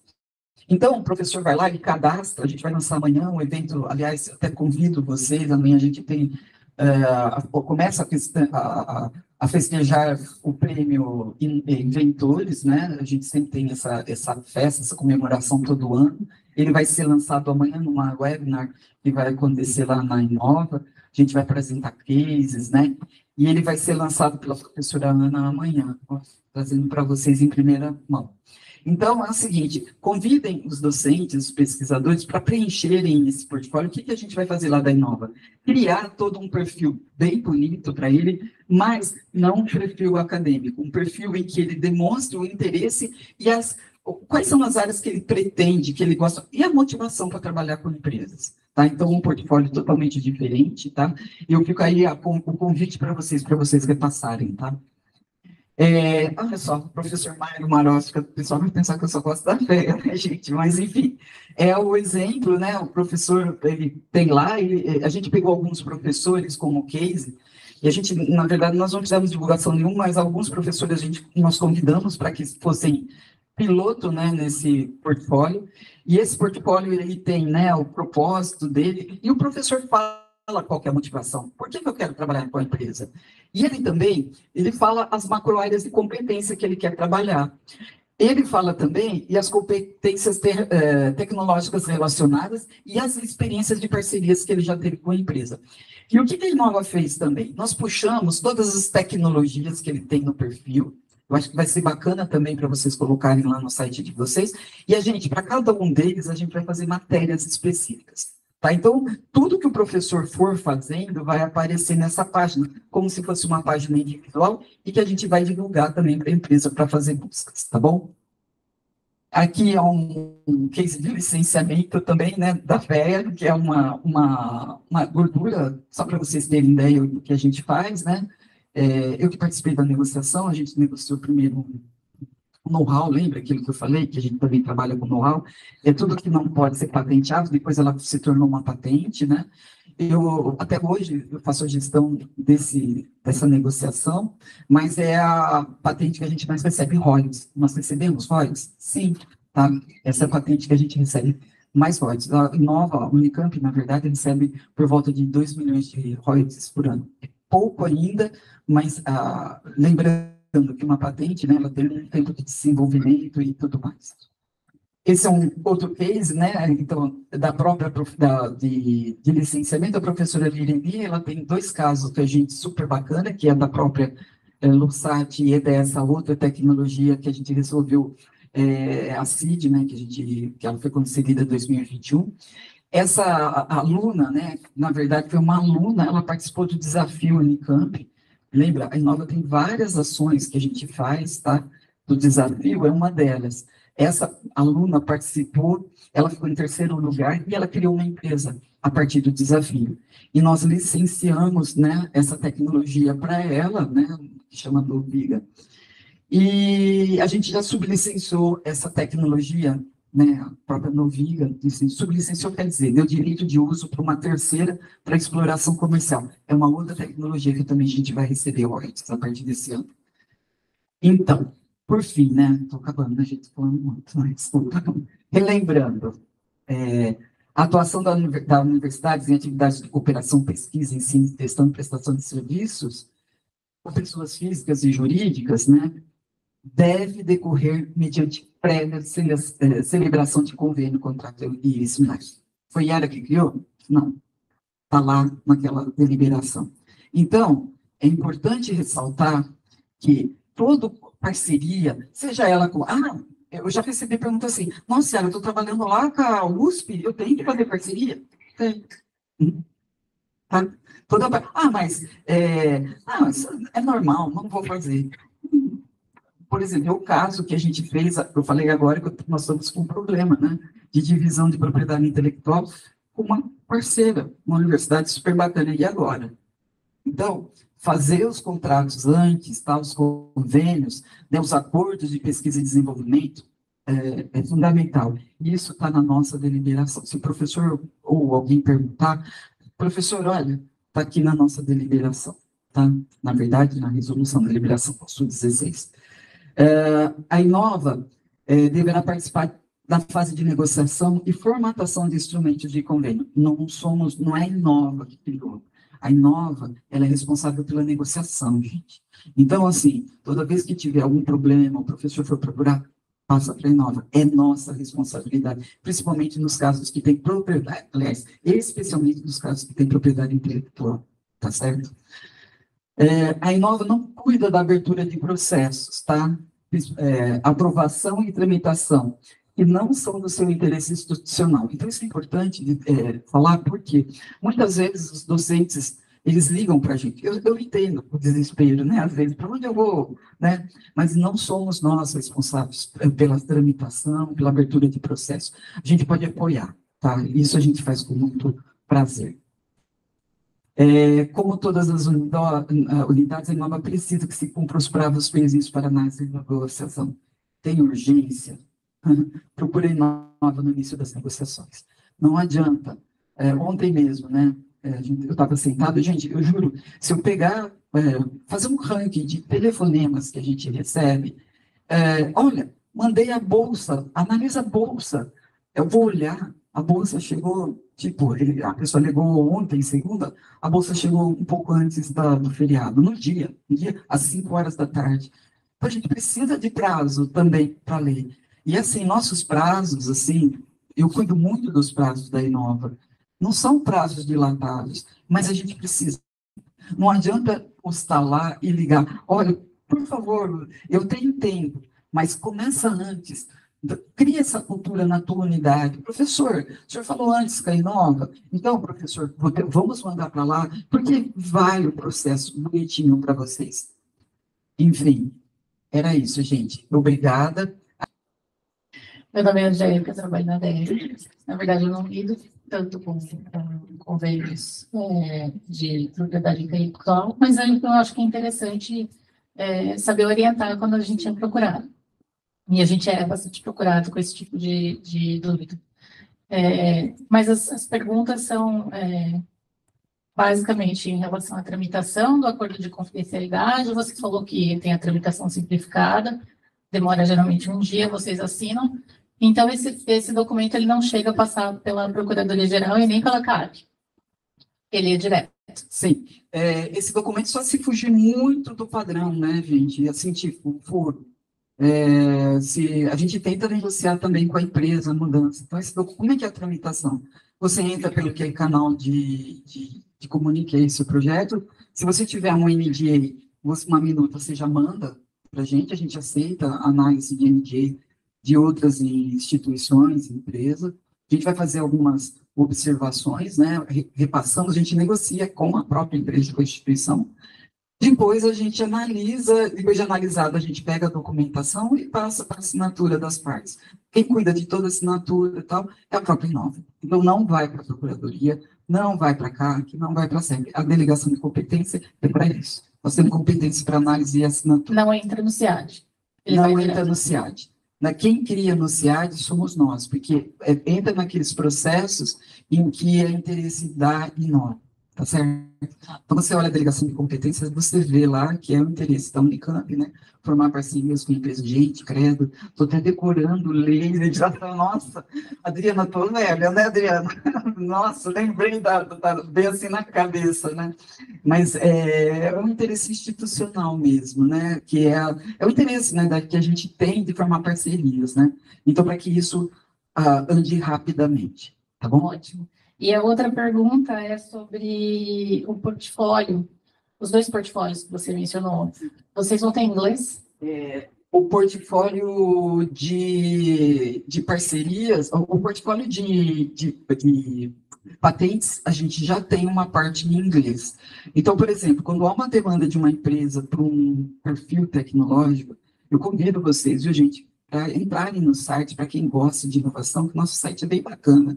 Então, o professor vai lá e cadastra, a gente vai lançar amanhã um evento, aliás, até convido vocês, amanhã a gente tem, começa a festejar o prêmio Inventores, né? A gente sempre tem essa festa, essa comemoração todo ano. Ele vai ser lançado amanhã numa webinar que vai acontecer lá na Inova. A gente vai apresentar cases, né? E ele vai ser lançado pela professora Ana amanhã, trazendo para vocês em primeira mão. Então, é o seguinte, convidem os docentes, os pesquisadores, para preencherem esse portfólio. O que a gente vai fazer lá da Inova? Criar todo um perfil bem bonito para ele, mas não um perfil acadêmico, um perfil em que ele demonstre o interesse e quais são as áreas que ele pretende, que ele gosta, e a motivação para trabalhar com empresas. Tá? Então, um portfólio totalmente diferente, tá? Eu fico aí com o convite para vocês repassarem, tá? Olha só, o professor Mário Marosca, o pessoal vai pensar que eu só gosto da FEA, né, gente? Mas, enfim, é o exemplo, né? O professor, ele tem lá, a gente pegou alguns professores como case, e a gente, na verdade, nós não fizemos divulgação nenhuma, mas alguns professores nós convidamos para que fossem piloto, né, nesse portfólio, e esse portfólio ele tem, né, o propósito dele, e o professor fala qual que é a motivação, por que eu quero trabalhar com a empresa? E ele também, ele fala as macro-áreas de competência que ele quer trabalhar. Ele fala também e as competências tecnológicas relacionadas e as experiências de parcerias que ele já teve com a empresa. E o que a Inova fez também? Nós puxamos todas as tecnologias que ele tem no perfil. Eu acho que vai ser bacana também para vocês colocarem lá no site de vocês. E a gente, para cada um deles, a gente vai fazer matérias específicas. Tá? Então, tudo que o professor for fazendo vai aparecer nessa página, como se fosse uma página individual, e que a gente vai divulgar também para a empresa para fazer buscas, tá bom? Aqui é um case de licenciamento também, né, da FEA, que é uma gordura, só para vocês terem ideia do que a gente faz, né? Eu que participei da negociação, a gente negociou primeiro know-how, lembra aquilo que eu falei, que a gente também trabalha com know-how, é tudo que não pode ser patenteado, depois ela se tornou uma patente, né? Até hoje, eu faço a gestão dessa negociação, mas é a patente que a gente mais recebe royalties. Nós recebemos royalties? Sim, tá? Essa é a patente que a gente recebe mais royalties. A Inova, a Unicamp, na verdade, recebe por volta de 2 milhões de royalties por ano. É pouco ainda, mas lembrando que uma patente, né, ela tem um tempo de desenvolvimento e tudo mais. Esse é um outro case, né, então, da própria de licenciamento, a professora Lireni, ela tem 2 casos que a gente super bacana, que é da própria Luxat e dessa outra tecnologia que a gente resolveu, a CID, né, que ela foi concedida em 2021. Essa aluna, né, na verdade foi uma aluna, ela participou do desafio Unicamp. Lembra, a Inova tem várias ações que a gente faz, tá? Do desafio é uma delas. Essa aluna participou, ela ficou em 3º lugar e ela criou uma empresa a partir do desafio. E nós licenciamos, né, essa tecnologia para ela, né, que chama Noviga. E a gente já sublicenciou essa tecnologia, né, a própria Noviga, sublicenciou quer dizer, deu direito de uso para uma terceira para exploração comercial. É uma outra tecnologia que também a gente vai receber royalties a partir desse ano. Então, por fim, né, estou acabando, a gente falando muito, mas desculpa. Relembrando, a atuação da universidade em atividades de cooperação, pesquisa, ensino, gestão e prestação de serviços, com pessoas físicas e jurídicas, né, deve decorrer mediante prévia celebração de convênio, contrato e similares. Foi ela que criou? Não. Está lá naquela deliberação. Então, é importante ressaltar que toda parceria, seja ela com... eu já recebi pergunta assim, nossa, eu estou trabalhando lá com a USP, eu tenho que fazer parceria? Tem. Tá? Mas isso é normal, não vou fazer. Por exemplo, o caso que a gente fez, eu falei agora que nós estamos com um problema, né, de divisão de propriedade intelectual com uma parceira, uma universidade super bacana, e agora? Então, fazer os contratos antes, tá, os convênios, né, os acordos de pesquisa e desenvolvimento, é fundamental. E isso está na nossa deliberação. Se o professor ou alguém perguntar, professor, olha, está aqui na nossa deliberação, tá? Na verdade, na resolução da deliberação, possui 16. A Inova deverá participar da fase de negociação e formatação de instrumentos de convênio. Não é a Inova que criou. A Inova, ela é responsável pela negociação, gente. Então, assim, toda vez que tiver algum problema, o professor for procurar, passa para a Inova. É nossa responsabilidade, principalmente nos casos que tem propriedade, aliás, especialmente nos casos que tem propriedade intelectual, tá certo? A Inova não cuida da abertura de processos, tá? Aprovação e tramitação, que não são do seu interesse institucional. Então, isso é importante falar, porque muitas vezes os docentes, eles ligam para a gente. Eu entendo o desespero, né? Às vezes, para onde eu vou? Né? Mas não somos nós responsáveis pela tramitação, pela abertura de processo. A gente pode apoiar, tá? Isso a gente faz com muito prazer. Como todas as unidades, a Inova precisa que se cumpra os prazos previstos para análise de negociação. Tem urgência? Procure a Inova no início das negociações. Não adianta. Ontem mesmo, né? Eu estava sentado, gente, eu juro, se eu pegar, fazer um ranking de telefonemas que a gente recebe, olha, mandei a bolsa, analisa a bolsa. Eu vou olhar, a bolsa chegou, tipo, a pessoa ligou ontem, segunda, a bolsa chegou um pouco antes do feriado, no dia, às 5 horas da tarde. Então, a gente precisa de prazo também para ler. E, assim, nossos prazos, assim, eu cuido muito dos prazos da Inova. Não são prazos dilatados, mas a gente precisa. Não adianta postar lá e ligar. Olha, por favor, eu tenho tempo, mas começa antes. Cria essa cultura na tua unidade. Professor, o senhor falou antes que a Inova. Então, professor, vamos mandar para lá, porque vai o processo bonitinho para vocês. Enfim, era isso, gente. Obrigada. Meu nome é Angélica, trabalho na DER. Na verdade, eu não lido tanto com convênios de propriedade intelectual, mas eu acho que é interessante saber orientar quando a gente é procurado. E a gente é bastante procurado com esse tipo de dúvida. Mas as perguntas são basicamente em relação à tramitação do acordo de confidencialidade. Você falou que tem a tramitação simplificada, demora geralmente um dia, vocês assinam. Então, esse documento ele não chega a passar pela Procuradoria-Geral e nem pela CAC. Ele é direto. Sim. Esse documento só se fugir muito do padrão, né, gente? Assim, tipo, foro. Se a gente tenta negociar também com a empresa a mudança. Então, como é que é a tramitação? Você entra pelo que é canal de communication, o projeto. Se você tiver um NDA, uma minuta, você já manda para a gente aceita a análise de NDA de outras instituições, empresas. A gente vai fazer algumas observações, né? Repassamos, a gente negocia com a própria empresa, com a instituição. Depois a gente analisa, depois de analisado, a gente pega a documentação e passa para a assinatura das partes. Quem cuida de toda a assinatura e tal é a própria Inova. Então, não vai para a Procuradoria, não vai para a CAC, não vai para a SEMP. A delegação de competência é para isso. Nós temos competência para análise e assinatura. Não entra no SIAD. Não entra no SIAD. Quem cria no SIAD somos nós, porque entra naqueles processos em que é interesse da Inova. Tá certo? Então, você olha a delegação de competências, você vê lá que é o interesse da Unicamp, né? Formar parcerias com empresas. Gente, credo, estou até decorando leis, legislação. Nossa, Adriana, estou velha, né, Adriana? Nossa, lembrei bem assim na cabeça, né? Mas é um interesse institucional mesmo, né? Que é o interesse, né, que a gente tem de formar parcerias, né? Então, para que isso ande rapidamente, tá bom? Ótimo. E a outra pergunta é sobre o portfólio, os 2 portfólios que você mencionou. Vocês vão ter em inglês? O portfólio de parcerias, o portfólio de patentes, a gente já tem uma parte em inglês. Então, por exemplo, quando há uma demanda de uma empresa para um perfil tecnológico, eu convido vocês, viu, gente, para entrarem no site, para quem gosta de inovação, que o nosso site é bem bacana.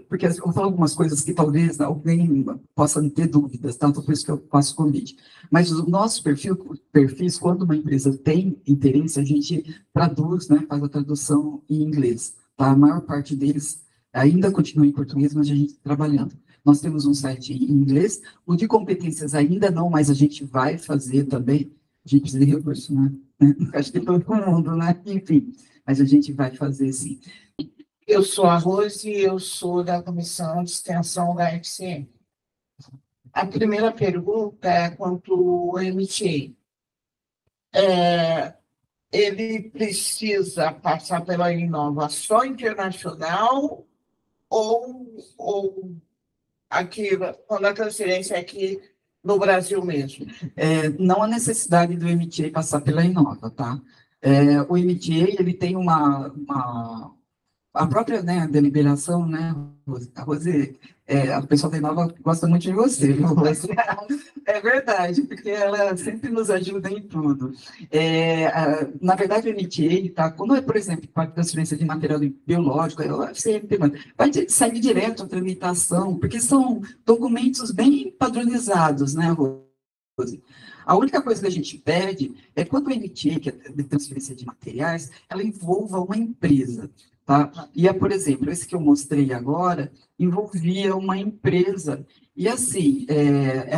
Porque eu vou falar algumas coisas que talvez alguém possa ter dúvidas, tanto por isso que eu faço convite. Mas o nosso perfis, quando uma empresa tem interesse, a gente traduz, né, faz a tradução em inglês. Tá? A maior parte deles ainda continua em português, mas a gente está trabalhando. Nós temos um site em inglês, o de competências ainda não, mas a gente vai fazer também. A gente precisa de recurso, né? Acho que todo mundo, né? Enfim, mas a gente vai fazer sim. Eu sou a Rose e eu sou da Comissão de Extensão da FCM. A primeira pergunta é quanto ao MTA. Ele precisa passar pela Inova só internacional ou aqui, quando a transferência é aqui no Brasil mesmo? Não há necessidade do MTA passar pela Inova, tá? O MTA, ele tem a própria, né, deliberação, né, a Rose, a pessoa da Inova gosta muito de você, viu, Rose? É verdade, porque ela sempre nos ajuda em tudo. Na verdade, o MTA, tá, quando é, por exemplo, para transferência de material biológico, segue direto a tramitação, porque são documentos bem padronizados, né, Rose? A única coisa que a gente pede é quando o MTA, que é de transferência de materiais, ela envolva uma empresa. Tá? E, por exemplo, esse que eu mostrei agora envolvia uma empresa. E, assim,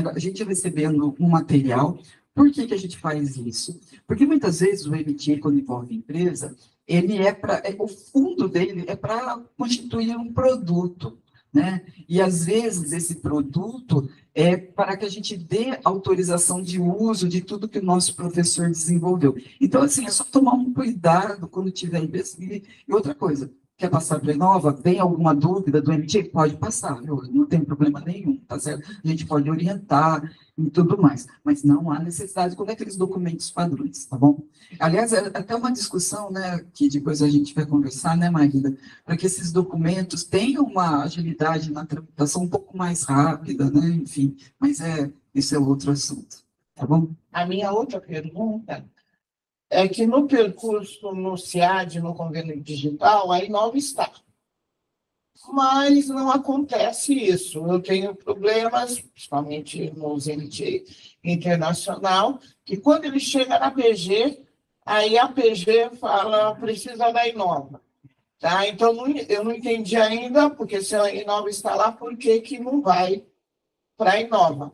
a gente recebendo um material, Por que que a gente faz isso? Porque muitas vezes o MTA, quando envolve empresa, ele o fundo dele é para constituir um produto, né? E às vezes esse produto é para que a gente dê autorização de uso de tudo que o nosso professor desenvolveu. Então, assim, é só tomar um cuidado quando tiver investido. E outra coisa, quer passar para a Inova? Tem alguma dúvida do MTA? Pode passar, viu? Não tem problema nenhum, tá certo? A gente pode orientar e tudo mais, mas não há necessidade com aqueles documentos padrões, tá bom? Aliás, é até uma discussão, né, que depois a gente vai conversar, né, Maíra, para que esses documentos tenham uma agilidade na tramitação um pouco mais rápida, né, enfim, mas esse é outro assunto, tá bom? A minha outra pergunta é que no percurso no SEAD, no convênio digital, a Inova está. Mas não acontece isso. Eu tenho problemas, principalmente nos MTA internacional, que quando ele chega na PG, aí a PG fala, precisa da Inova. Tá? Então, eu não entendi ainda, porque se a Inova está lá, por que que não vai para a Inova?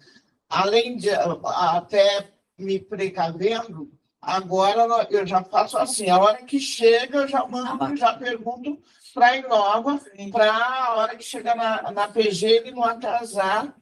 Além de, até me precavendo, agora eu já faço assim, a hora que chega, eu já mando, já pergunto para a Inova, para a hora que chegar na PG, ele não atrasar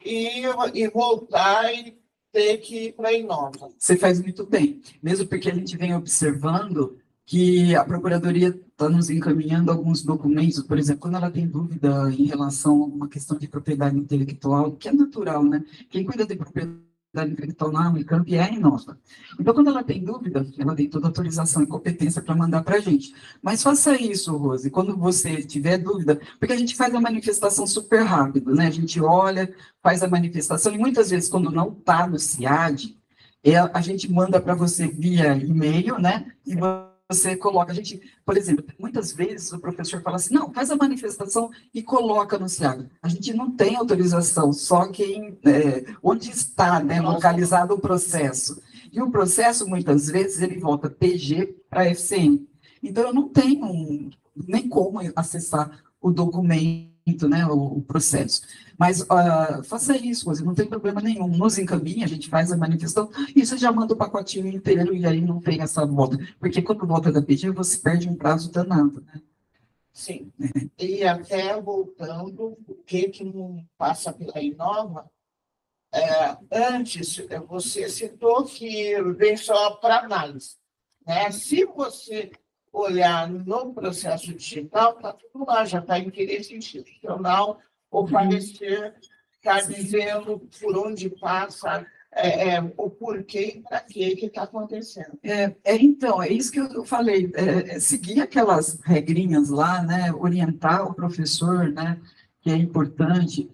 e voltar e ter que ir para a Inova. Você faz muito bem, mesmo porque a gente vem observando que a Procuradoria está nos encaminhando alguns documentos, por exemplo, quando ela tem dúvida em relação a uma questão de propriedade intelectual, que é natural, né? Quem cuida de propriedade intelectual na Unicamp é a Inova. Então, quando ela tem dúvida, ela tem toda a autorização e competência para mandar para a gente. Mas faça isso, Rose, quando você tiver dúvida, porque a gente faz a manifestação super rápido, né? A gente olha, faz a manifestação, e muitas vezes, quando não está no CIAD, a gente manda para você via e-mail, né? E você coloca, a gente, por exemplo, muitas vezes o professor fala assim, não, faz a manifestação e coloca no SEAD. A gente não tem autorização, só quem, onde está, né, localizado o processo. E o processo, muitas vezes, ele volta PG para FCM. Então, eu não tenho nem como acessar o documento, né, o processo. Mas faça isso, Rose, não tem problema nenhum. Nos encaminha, a gente faz a manifestação e você já manda o pacotinho inteiro e aí não tem essa volta. Porque quando volta da PG, você perde um prazo danado, né? Sim. E até voltando, o que não passa pela Inova, antes, você citou que vem só para análise, né? Se você olhar no processo digital, está tudo lá, já está interesse institucional, o parecer está dizendo por onde passa, o porquê e para que está acontecendo. Então, é isso que eu falei, seguir aquelas regrinhas lá, né, orientar o professor, né, que é importante.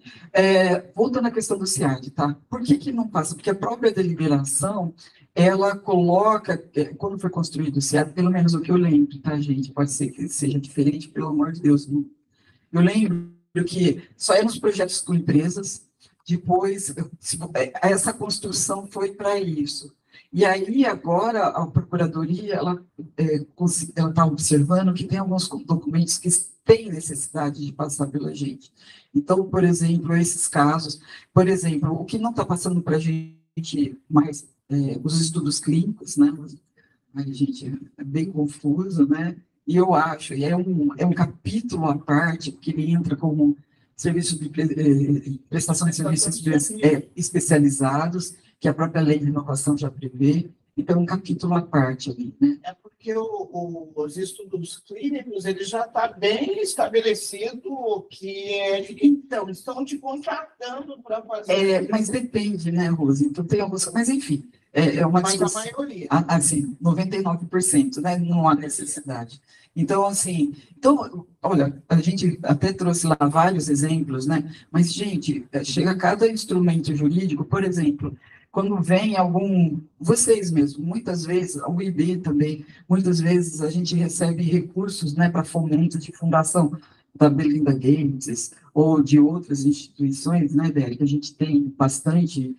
Voltando à questão do SEAD, tá? Por que não passa? Porque a própria deliberação, ela coloca, quando foi construído o SEAD, pelo menos o que eu lembro, tá, gente? Pode ser que seja diferente, pelo amor de Deus. Eu lembro que só eram os projetos com empresas, depois essa construção foi para isso. E aí, agora, a Procuradoria, ela está observando que tem alguns documentos que têm necessidade de passar pela gente. Então, por exemplo, esses casos, por exemplo, o que não está passando para a gente mais, os estudos clínicos, né? Aí, gente, é bem confuso, né? E eu acho, e é um capítulo à parte, porque ele entra como serviço de prestação de serviços especializados, que a própria lei de inovação já prevê, então é um capítulo à parte ali, né? É porque os estudos clínicos, ele já está bem estabelecido que então, estão te contratando para fazer. Mas depende, né, Rose? Então tem alguns, mas enfim, é uma discussão. Mas a maioria. Assim, 99%, né? Não há necessidade. Então, assim, olha, a gente até trouxe lá vários exemplos, né? Mas, gente, chega cada instrumento jurídico, por exemplo, quando vem vocês mesmos, muitas vezes, a UIB também, muitas vezes a gente recebe recursos, né, para fomento de fundação da Belinda Gates ou de outras instituições, né, Débora, que a gente tem bastante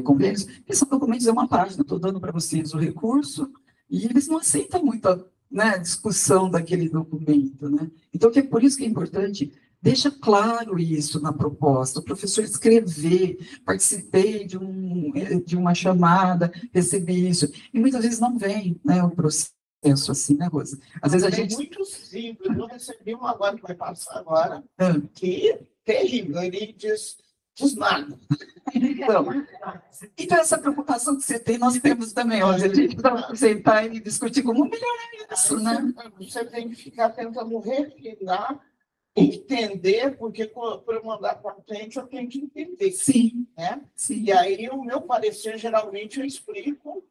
convênios, que são documentos, é uma página, estou dando para vocês o recurso, e eles não aceitam muita, né, discussão daquele documento, né? Então, é por isso que é importante Deixa claro isso na proposta, o professor escrever, participei de uma chamada, recebi isso, e muitas vezes não vem, né, o processo assim, né, Rosa? Às vezes a É gente... muito simples, eu recebi uma agora que vai passar agora, Ah, que terrível, ele diz nada. então, essa preocupação que você tem, nós temos também, Rosa, a gente vai sentar e discutir como melhorar isso, né? Você tem que ficar tentando refinar, entender, porque para eu mandar para frente eu tenho que entender. Sim, Né? sim. E aí o meu parecer, geralmente, eu explico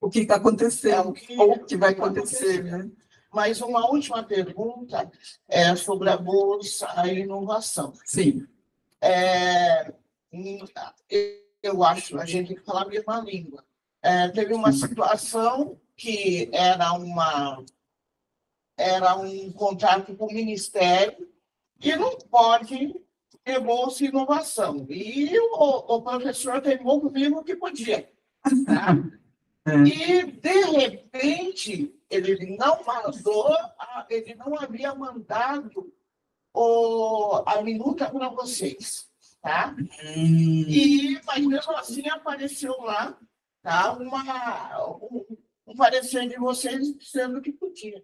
O que está acontecendo, ou o que vai acontecer, né? Mas uma última pergunta é sobre a bolsa, a inovação. Sim. Eu acho, a gente tem que falar a mesma língua. Teve uma situação que era um contrato com o Ministério que não pode ter bolsa e inovação. E o professor teimou comigo que podia. Tá? E, de repente, ele não havia mandado a minuta para vocês. Tá? Mas mesmo assim apareceu lá, tá? Um parecer de vocês dizendo que podia.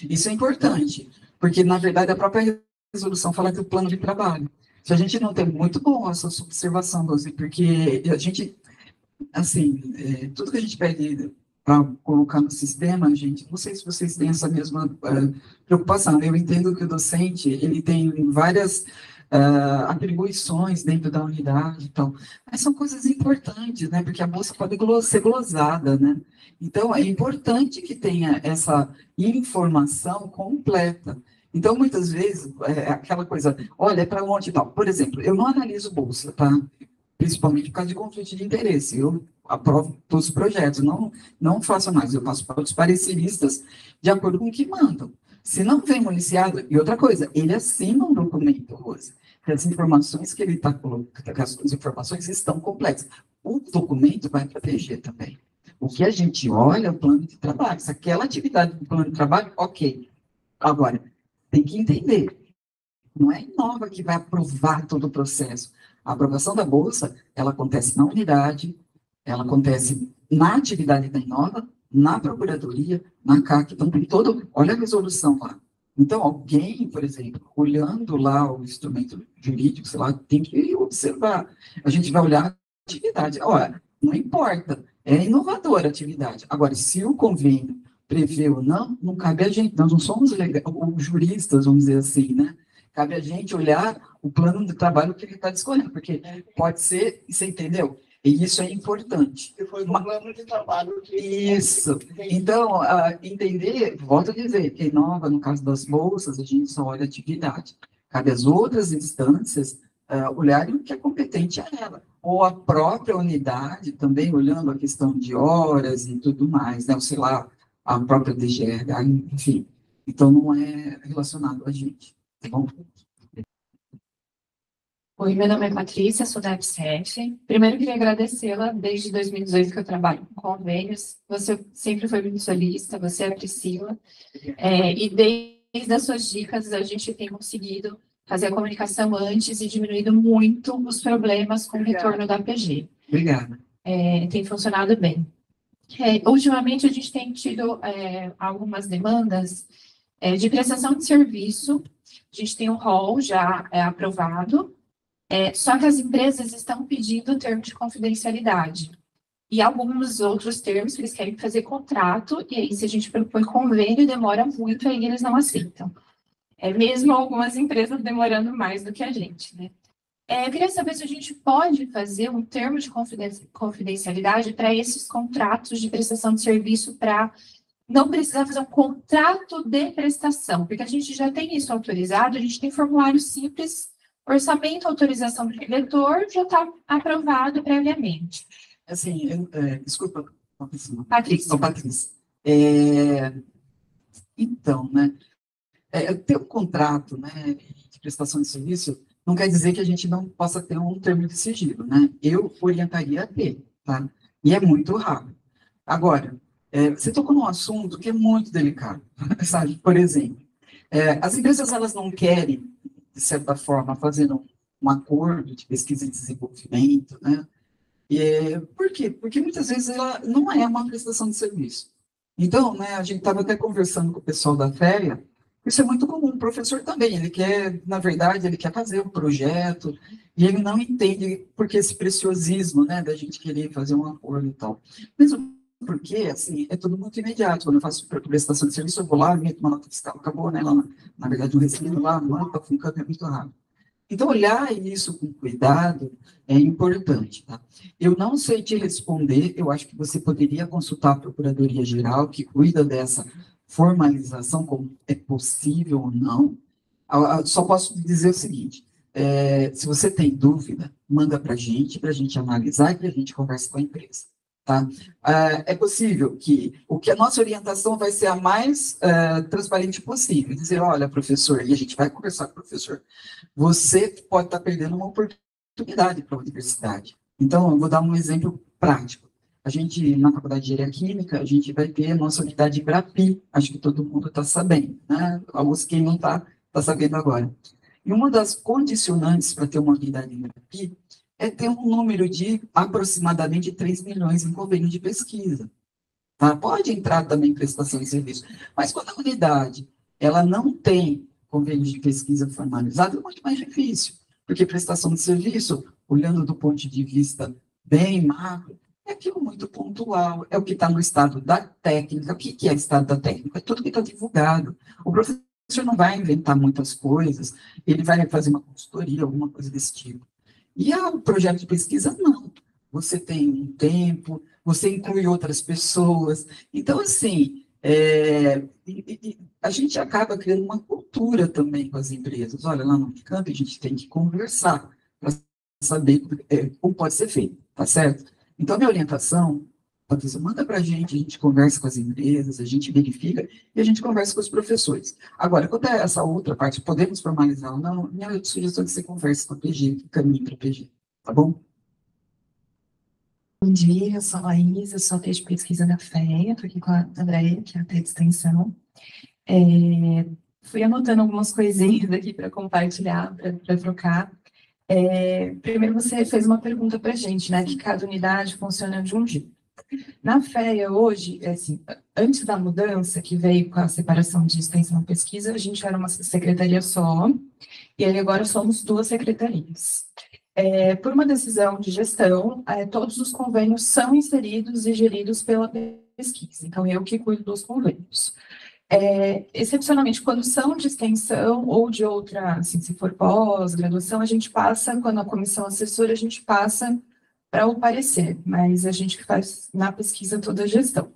Isso é importante, porque, na verdade, a própria resolução fala do plano de trabalho. Se a gente não tem muito bom essa observação, Doze, porque a gente, assim, tudo que a gente pede para colocar no sistema, gente, não sei se vocês têm essa mesma preocupação. Eu entendo que o docente, ele tem várias atribuições dentro da unidade, então, mas são coisas importantes, né, porque a bolsa pode ser glosada, né, então é importante que tenha essa informação completa. Então, muitas vezes, aquela coisa, olha, é para onde e tal. Por exemplo, eu não analiso bolsa, tá, principalmente por causa de conflito de interesse, eu aprovo todos os projetos, não faço mais, eu passo para os pareceristas de acordo com o que mandam. Se não vem municiado, e outra coisa, ele assina um documento, Rosa, que as informações que ele está colocando, que as informações estão completas. O documento vai para a PG também. O que a gente olha é o plano de trabalho. Se aquela atividade do plano de trabalho, ok. Agora, tem que entender, não é a Inova que vai aprovar todo o processo. A aprovação da bolsa, ela acontece na unidade, ela acontece na atividade da Inova, na Procuradoria, na CAC, então tem todo, olha a resolução lá. Então, alguém, por exemplo, olhando lá o instrumento jurídico, sei lá, tem que observar. A gente vai olhar a atividade. Olha, não importa, é inovadora a atividade. Agora, se o convênio prevê ou não, não cabe a gente, nós não somos os juristas, vamos dizer assim, né? Cabe a gente olhar o plano de trabalho que ele está discorrendo, porque pode ser, você entendeu? E isso é importante. Que foi um plano de trabalho. Isso. Então, entender, volto a dizer, que Inova, no caso das bolsas, a gente só olha a atividade. Cabe às outras instâncias olharem o que é competente a ela. Ou a própria unidade também, olhando a questão de horas e tudo mais, né? Ou sei lá, a própria DGRH, enfim. Então, não é relacionado a gente. Tá bom? Oi, meu nome é Patrícia, sou da FCF. Primeiro, queria agradecê-la. Desde 2018 que eu trabalho com convênios. Você sempre foi muito solista, você é a Priscila. E desde as suas dicas, a gente tem conseguido fazer a comunicação antes e diminuído muito os problemas com o retorno da PG. Obrigada. Tem funcionado bem. Ultimamente, a gente tem tido algumas demandas de prestação de serviço. A gente tem um rol já aprovado. Só que as empresas estão pedindo termo de confidencialidade. E alguns outros termos que eles querem fazer contrato, e aí se a gente propõe convênio, demora muito, aí eles não aceitam. Mesmo algumas empresas demorando mais do que a gente, né? Eu queria saber se a gente pode fazer um termo de confidencialidade para esses contratos de prestação de serviço, para não precisar fazer um contrato de prestação, porque a gente já tem isso autorizado, a gente tem formulário simples, orçamento, autorização do diretor, já está aprovado previamente. Assim, desculpa, Patrícia. Patrícia. Então, né, ter um contrato, né, de prestação de serviço não quer dizer que a gente não possa ter um termo de sigilo, né? Eu orientaria a ter, tá? E é muito rápido. Agora, você tocou num assunto que é muito delicado, sabe? Por exemplo, as empresas, elas não querem de certa forma, fazendo um acordo de pesquisa e desenvolvimento, né? Por quê? Porque muitas vezes ela não é uma prestação de serviço. Então, né, a gente estava até conversando com o pessoal da FEA, isso é muito comum, o professor também, ele quer, na verdade, ele quer fazer um projeto, e ele não entende porque esse preciosismo, né, da gente querer fazer um acordo e tal. Mesmo porque, assim, é tudo muito imediato, quando eu faço prestação de serviço, eu vou lá, meto uma nota fiscal, acabou, né, lá, na verdade, um recibo lá, no tá ficando é muito rápido. Então, olhar isso com cuidado é importante, tá? Eu não sei te responder, eu acho que você poderia consultar a Procuradoria-Geral, que cuida dessa formalização, como é possível ou não. Só posso dizer o seguinte, se você tem dúvida, manda para a gente analisar e para a gente conversa com a empresa. Tá? É possível que a nossa orientação vai ser a mais transparente possível, dizer, olha, professor, e a gente vai conversar com o professor, você pode estar perdendo uma oportunidade para a universidade. Então, eu vou dar um exemplo prático. A gente, na Faculdade de Engenharia Química, a gente vai ter a nossa unidade de Brapi, acho que todo mundo está sabendo, né? Alguns quem não está sabendo agora. E uma das condicionantes para ter uma unidade de Brapi é ter um número de aproximadamente 3 milhões em convênio de pesquisa. Tá? Pode entrar também prestação de serviço, mas quando a unidade ela não tem convênio de pesquisa formalizado, é muito mais difícil, porque prestação de serviço, olhando do ponto de vista bem macro, é aquilo muito pontual, é o que está no estado da técnica. O que é o estado da técnica? É tudo que está divulgado. O professor não vai inventar muitas coisas, ele vai fazer uma consultoria, alguma coisa desse tipo. E o projeto de pesquisa, não. Você tem um tempo, você inclui outras pessoas. Então, assim, a gente acaba criando uma cultura também com as empresas. Olha, lá no Unicamp a gente tem que conversar para saber como pode ser feito, tá certo? Então, minha orientação, Patrícia, manda para a gente conversa com as empresas, a gente verifica e a gente conversa com os professores. Agora, quanto a essa outra parte, podemos formalizar ou não, minha sugestão é que você converse com a PG, que caminhe para a PG, tá bom? Bom dia, eu sou a Laís, eu sou a de pesquisa da FEA, estou aqui com a Andréia, que é a de extensão. Fui anotando algumas coisinhas aqui para compartilhar, para trocar. Primeiro, você fez uma pergunta para a gente, né, que cada unidade funciona de um jeito. Na FEA, hoje, assim, antes da mudança, que veio com a separação de extensão e pesquisa, a gente era uma secretaria só, e aí agora somos 2 secretarias. Por uma decisão de gestão, todos os convênios são inseridos e geridos pela pesquisa, então eu que cuido dos convênios. Excepcionalmente, quando são de extensão ou de outra, assim, se for pós-graduação, a gente passa, quando a comissão assessora, a gente passa para o parecer, mas a gente faz na pesquisa toda a gestão.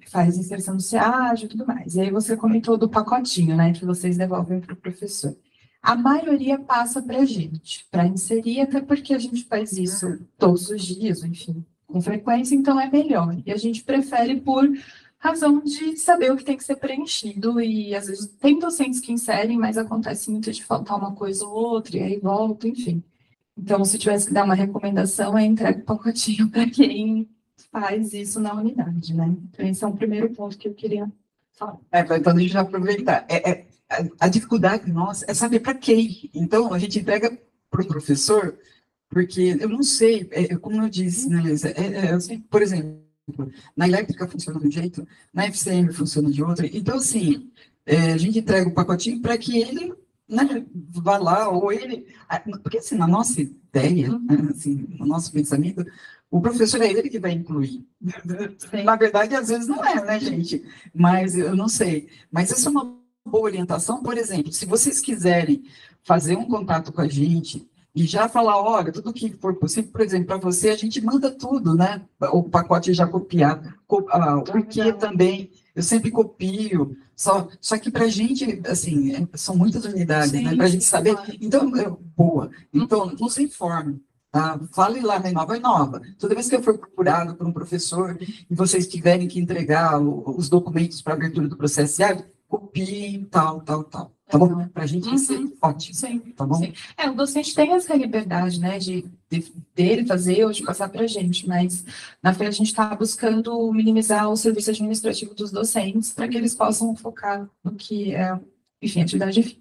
Faz inserção do SEAD e tudo mais. E aí você comentou do pacotinho, né, que vocês devolvem para o professor. A maioria passa para a gente, para inserir, até porque a gente faz isso todos os dias, enfim, com frequência, então é melhor. E a gente prefere por razão de saber o que tem que ser preenchido, e às vezes tem docentes que inserem, mas acontece muito de faltar uma coisa ou outra, e aí volta, enfim. Então, se tivesse que dar uma recomendação, é entregar o pacotinho para quem faz isso na unidade, né? Então, esse é o primeiro ponto que eu queria falar. Então, deixa eu já aproveitar. A dificuldade nossa é saber para quem. Então, a gente entrega para o professor, porque eu não sei, como eu disse, né, Luísa? Por exemplo, na elétrica funciona de um jeito, na FCM funciona de outro. Então, assim, a gente entrega o pacotinho para que ele, né, vá lá, ou ele... Porque, assim, na nossa ideia, né, assim, no nosso pensamento, o professor é ele que vai incluir. Na verdade, às vezes não é, né, gente? Mas eu não sei. Mas isso é uma boa orientação. Por exemplo, se vocês quiserem fazer um contato com a gente e já falar, olha, tudo que for possível, por exemplo, para você, a gente manda tudo, né? O pacote já copiado. Porque também, eu sempre copio. Só que para a gente, assim, são muitas unidades, né? Para a gente saber. Então, boa. Então, nos informe. Tá? Fale lá na Inova. Toda vez que eu for procurado por um professor e vocês tiverem que entregar os documentos para abertura do processo diário, copiem, tal. Tá bom? Para a gente vai ser ótimo. Sim, tá bom? Sim. O docente tem essa liberdade, né, dele fazer ou de passar para a gente, mas na feira a gente está buscando minimizar o serviço administrativo dos docentes para que eles possam focar no que é, enfim, atividade fim.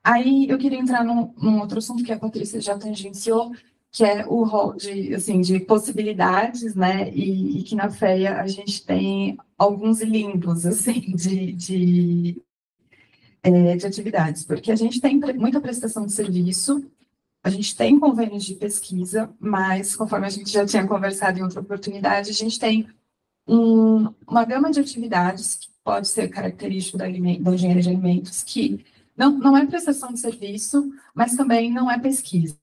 Aí eu queria entrar num outro assunto que a Patrícia já tangenciou, que é o rol de possibilidades, né? E que na FEA a gente tem alguns limbos, assim, de atividades, porque a gente tem muita prestação de serviço, a gente tem convênios de pesquisa, mas, conforme a gente já tinha conversado em outra oportunidade, a gente tem uma gama de atividades que pode ser característico da engenharia de alimentos, que não é prestação de serviço, mas também não é pesquisa,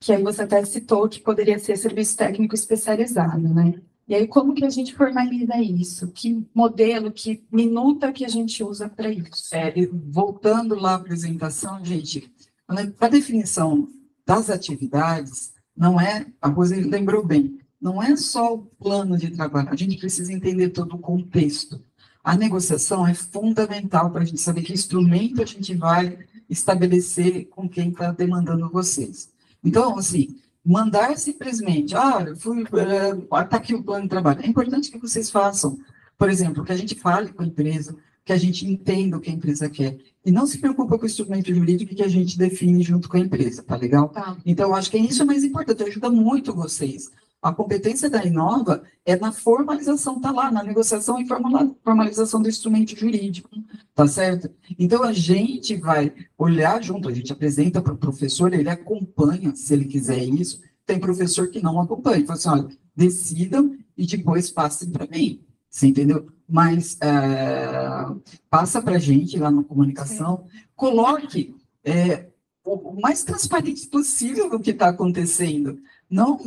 que aí você até citou que poderia ser serviço técnico especializado, né? E aí, como que a gente formaliza isso? Que modelo, que minuta que a gente usa para isso? E voltando lá à apresentação, gente, a definição das atividades não é, a Rose lembrou bem, não é só o plano de trabalho, a gente precisa entender todo o contexto. A negociação é fundamental para a gente saber que instrumento a gente vai estabelecer com quem está demandando vocês. Então, assim, mandar simplesmente, está aqui o plano de trabalho. É importante que vocês façam, por exemplo, que a gente fale com a empresa, que a gente entenda o que a empresa quer. E não se preocupa com o instrumento jurídico que a gente define junto com a empresa, tá legal? Tá. Então, eu acho que isso é mais importante, ajuda muito vocês. A competência da Inova é na formalização, tá lá, na negociação e formalização do instrumento jurídico, tá certo? Então, a gente vai olhar junto, a gente apresenta para o professor, ele acompanha, se ele quiser isso. Tem professor que não acompanha, fala assim, olha, decidam e depois passem para mim, você entendeu? Mas passa para a gente lá na comunicação, coloque o mais transparente possível do que está acontecendo. Não,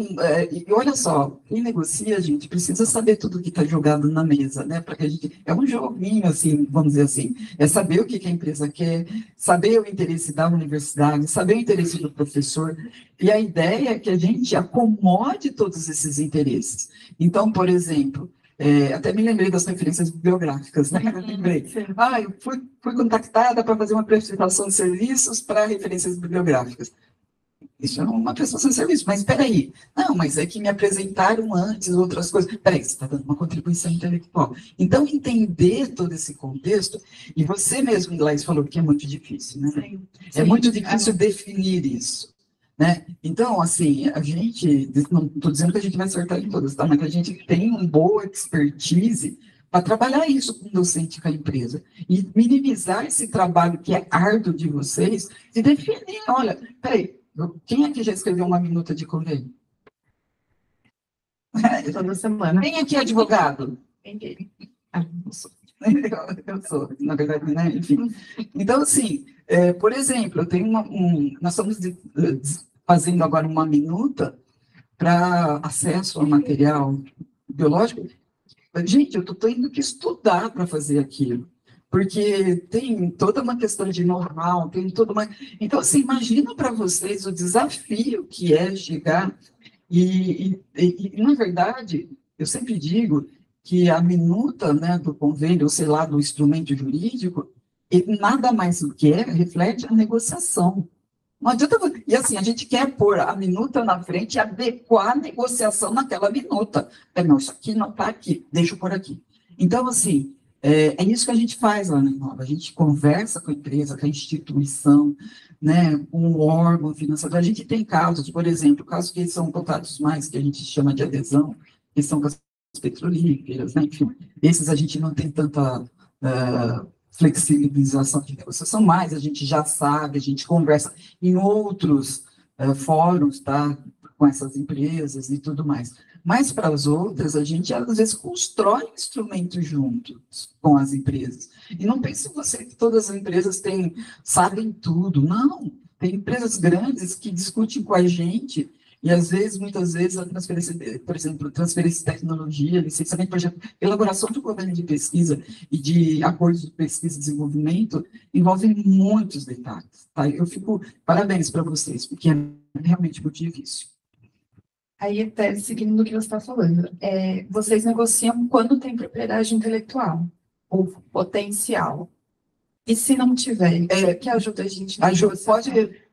e olha só, quem negocia, gente, precisa saber tudo que está jogado na mesa, né? Para que a gente, é um joguinho, assim, vamos dizer assim, é saber o que a empresa quer, saber o interesse da universidade, saber o interesse do professor, e a ideia é que a gente acomode todos esses interesses. Então, por exemplo, até me lembrei das referências bibliográficas, né? Eu lembrei. Eu fui contactada para fazer uma prestação de serviços para referências bibliográficas. Isso é uma prestação de serviço, mas espera aí. Não, mas é que me apresentaram antes outras coisas. Espera aí, você está dando uma contribuição intelectual. Então, entender todo esse contexto, e você mesmo, Laís, falou que é muito difícil, né? Sim. É muito difícil definir isso, né? Então, assim, a gente, não estou dizendo que a gente vai acertar em todas, tá? Mas a gente tem uma boa expertise para trabalhar isso com o docente, com a empresa, e minimizar esse trabalho que é árduo de vocês, e definir, olha, peraí, quem aqui já escreveu uma minuta de convênio? Toda semana. Quem aqui é advogado? Ninguém. Eu sou, na verdade, né? Enfim. Então, assim, por exemplo, eu tenho nós estamos fazendo agora uma minuta para acesso ao material biológico. Gente, eu estou tendo que estudar para fazer aquilo. Porque tem toda uma questão de know-how, tem toda uma... Então, assim, imagina para vocês o desafio que é chegar e, na verdade, eu sempre digo que a minuta, né, do convênio, ou sei lá, do instrumento jurídico, ele nada mais do que reflete a negociação. Não adianta... E assim, a gente quer pôr a minuta na frente e adequar a negociação naquela minuta. Não, isso aqui não está aqui, deixa eu pôr aqui. Então, assim... É isso que a gente faz lá na Inova, a gente conversa com a empresa, com a instituição, né, com o órgão financiador. A gente tem casos, por exemplo, casos que são contratos mais, que a gente chama de adesão, que são com as petrolíferas, né, enfim, esses a gente não tem tanta flexibilização de negociação, mas a gente já sabe, a gente conversa em outros fóruns, tá, com essas empresas e tudo mais. Mas para as outras, a gente às vezes constrói instrumentos juntos com as empresas. E não pense você que todas as empresas sabem tudo. Não, tem empresas grandes que discutem com a gente e às vezes, muitas vezes, a transferência, por exemplo, transferência de tecnologia, licenciamento, projeto, elaboração de programa de pesquisa e de acordos de pesquisa e desenvolvimento envolvem muitos detalhes. Tá? Eu fico, parabéns para vocês, porque é realmente muito difícil. Aí, até seguindo o que você está falando, vocês negociam quando tem propriedade intelectual, ou potencial. E se não tiver, que ajuda a gente?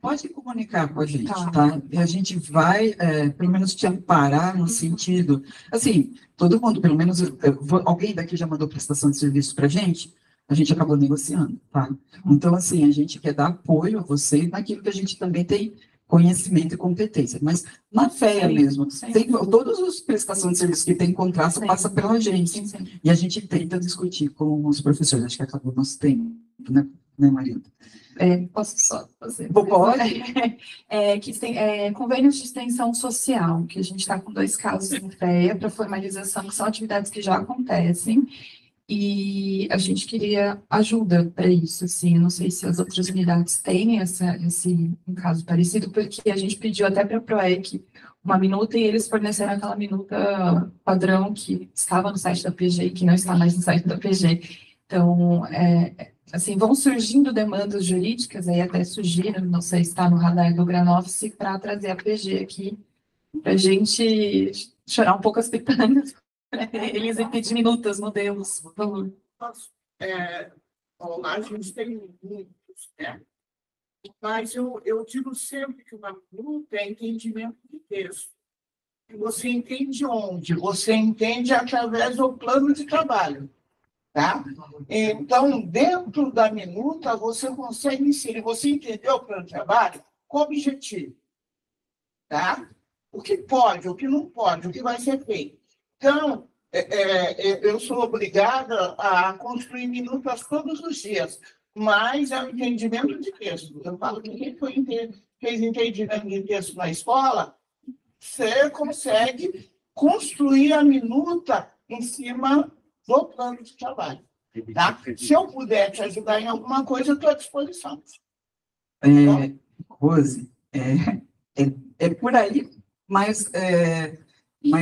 Pode comunicar com a gente, tá? E a gente vai, pelo menos, te amparar no sentido... Assim, todo mundo, pelo menos... alguém daqui já mandou prestação de serviço para a gente? a gente acabou negociando, tá? Então, assim, a gente quer dar apoio a você naquilo que a gente também tem conhecimento e competência. Mas na FEA mesmo, todas as prestações de serviço que tem contrato passa pela gente. E a gente tenta discutir com os professores. Acho que acabou o nosso tempo, né, Marina? Posso só fazer? Pode? Que tem convênios de extensão social, que a gente está com 2 casos em FEA para formalização, que são atividades que já acontecem, e a gente queria ajuda para isso, assim, eu não sei se as outras unidades têm um caso parecido, porque a gente pediu até para a PROEC uma minuta e eles forneceram aquela minuta padrão que estava no site da PG e que não está mais no site da PG. Então, assim, vão surgindo demandas jurídicas, aí até surgiram, não sei se está no radar do Granoffice, para trazer a PG aqui, para a gente chorar um pouco as pitangas, eles pedir minutas, modelos, por favor. A gente tem muitos, né? Mas eu digo sempre que uma luta é entendimento de texto. Você entende onde? Você entende através do plano de trabalho. Tá? Então, dentro da minuta, você consegue inserir, você entendeu o plano de trabalho com objetivo. Tá? O que pode, o que não pode, o que vai ser feito. Então, eu sou obrigada a construir minutas todos os dias, mas é o entendimento de texto. Eu falo que quem fez entendimento de texto na escola, você consegue construir a minuta em cima do plano de trabalho. Tá? Se eu puder te ajudar em alguma coisa, eu estou à disposição. Rose, é por aí, mas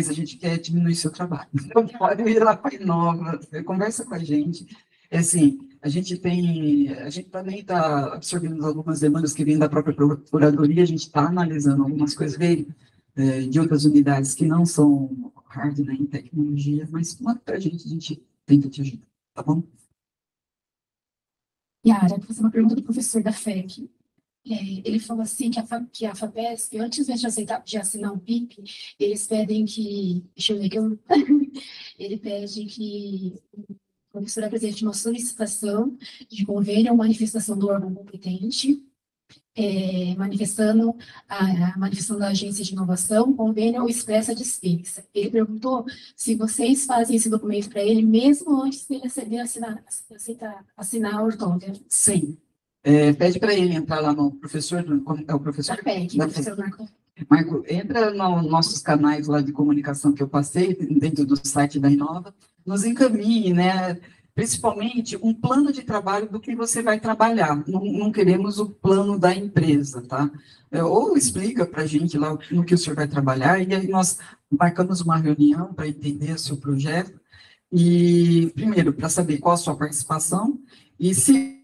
a gente quer diminuir seu trabalho. Então, pode ir lá para a Inova, conversa com a gente. Assim, a gente também está absorvendo algumas demandas que vêm da própria Procuradoria, a gente está analisando algumas coisas de outras unidades que não são hard, né, em tecnologia, mas manda para a gente tenta te ajudar, tá bom? Yara, vou fazer uma pergunta do professor da FEC. Ele falou assim que a FAPESP, antes de assinar o PIP, eles pedem que, deixa eu ver que ele pede que o professor apresente uma solicitação de convênio ou manifestação do órgão competente, manifestando a manifestação da agência de inovação, convênio ou expressa dispensa. Ele perguntou se vocês fazem esse documento para ele, mesmo antes dele assinar a ortôgrafo. Sim. Pede para ele entrar lá no professor, é o professor? Da PEC, professor Marco. Marco, entra nos nossos canais lá de comunicação que eu passei, dentro do site da Inova, nos encaminhe, né? Principalmente um plano de trabalho do que você vai trabalhar. Não queremos o plano da empresa, tá? Ou explica para a gente lá no que o senhor vai trabalhar, e aí nós marcamos uma reunião para entender o seu projeto, e primeiro, para saber qual a sua participação, e se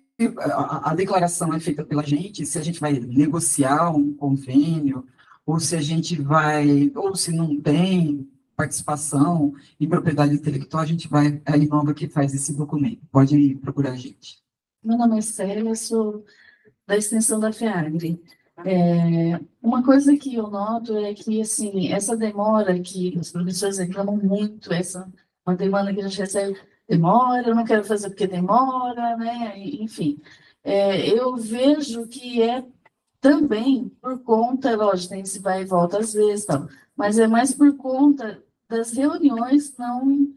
a declaração é feita pela gente, se a gente vai negociar um convênio, ou se a gente vai, ou se não tem participação em propriedade intelectual, a gente vai, a Inova que faz esse documento. Pode procurar a gente. Meu nome é Célia, eu sou da extensão da FEAGRE. Uma coisa que eu noto é que, assim, essa demora que os professores reclamam muito, uma demanda que a gente recebe, demora, eu não quero fazer porque demora, né? Enfim, eu vejo que também por conta, lógico, tem esse vai e volta às vezes, não, mas é mais por conta das reuniões não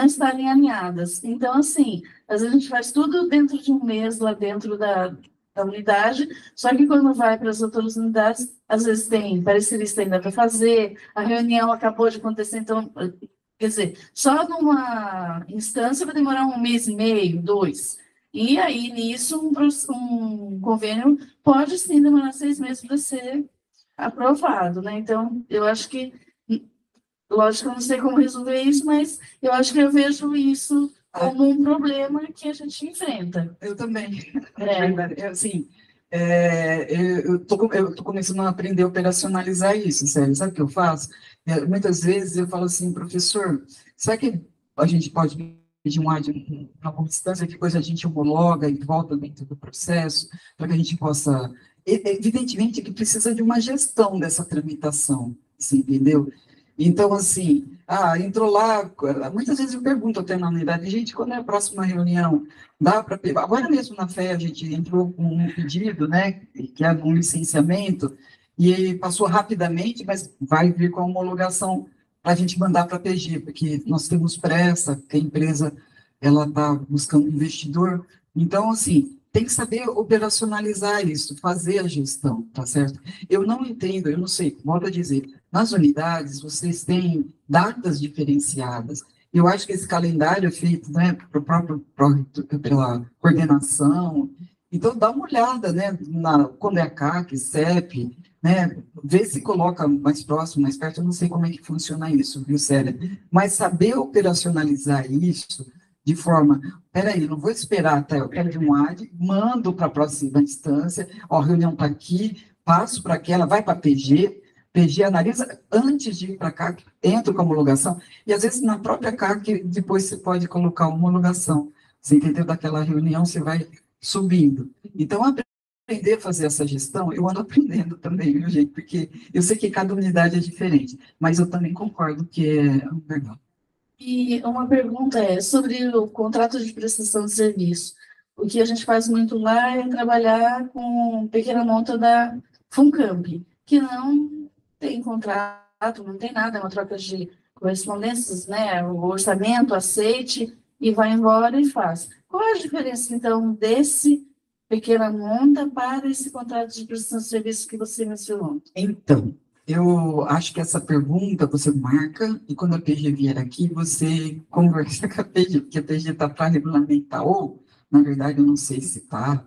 estarem alinhadas. Então, assim, às vezes a gente faz tudo dentro de um mês lá dentro da unidade, só que quando vai para as outras unidades, às vezes tem parecerista ainda para fazer, a reunião acabou de acontecer, então, quer dizer, só numa instância vai demorar 1 mês e meio, 2. E aí, nisso, um convênio pode sim demorar 6 meses para ser aprovado, né? Então, eu acho que, lógico, eu não sei como resolver isso, mas eu acho que eu vejo isso como um problema que a gente enfrenta. Eu também. Assim, eu tô começando a aprender a operacionalizar isso, sério. Sabe o que eu faço? Muitas vezes eu falo assim, professor, será que a gente pode pedir um AD em alguma instância, que depois a gente homologa e volta dentro do processo, para que a gente possa... Evidentemente que precisa de uma gestão dessa tramitação, você entendeu? Então, assim, entrou lá, muitas vezes eu pergunto até na unidade, gente, quando é a próxima reunião? Dá para... Agora mesmo na FE a gente entrou com um pedido, né, que é um licenciamento, e ele passou rapidamente, mas vai vir com a homologação para a gente mandar para a PG, porque nós temos pressa, que a empresa ela está buscando investidor. Então, assim, tem que saber operacionalizar isso, fazer a gestão, tá certo? Eu não entendo, eu não sei, volto a dizer, nas unidades vocês têm datas diferenciadas. Eu acho que esse calendário é feito, né, pela coordenação. Então, dá uma olhada, né, quando é a CAC, CEP, né, ver se coloca mais próximo, mais perto, eu não sei como é que funciona isso, viu, Célia? Mas saber operacionalizar isso de forma, peraí, não vou esperar até eu quero de um AD, mando para a próxima instância, ó, a reunião está aqui, passo para aquela, vai para a PG analisa antes de ir para cá, entra com a homologação, e às vezes na própria CAC depois você pode colocar a homologação. Você entendeu? Daquela reunião você vai subindo. Então, aprender a fazer essa gestão, eu ando aprendendo também, viu, gente? Porque eu sei que cada unidade é diferente, mas eu também concordo que é verdade. E uma pergunta é sobre o contrato de prestação de serviço. O que a gente faz muito lá é trabalhar com pequena monta da Funcamp, que não tem contrato, não tem nada, é uma troca de correspondências, né? O orçamento, aceite, e vai embora e faz. Qual é a diferença, então, desse pequena monta para esse contrato de prestação de serviço que você mencionou? Então, eu acho que essa pergunta você marca, e quando a PG vier aqui, você conversa com a PG, porque a PG está para regulamentar, ou, na verdade, eu não sei se está,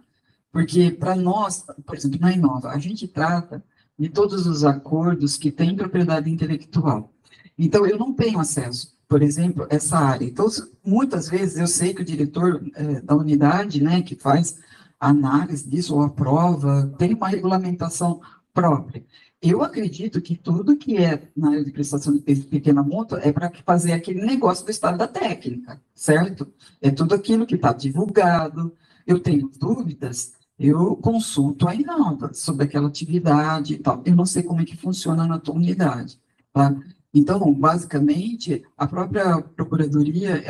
porque para nós, por exemplo, na Inova, a gente trata de todos os acordos que têm propriedade intelectual. Então, eu não tenho acesso, por exemplo, a essa área. Então, muitas vezes eu sei que o diretor da unidade, né, que faz a análise disso, ou a prova, tem uma regulamentação própria. Eu acredito que tudo que é na área de prestação de pequena monta é para fazer aquele negócio do estado da técnica, certo? É tudo aquilo que está divulgado. Eu tenho dúvidas, eu consulto a Inova sobre aquela atividade e tal. Eu não sei como é que funciona na tua unidade, tá? Então, basicamente, a própria procuradoria,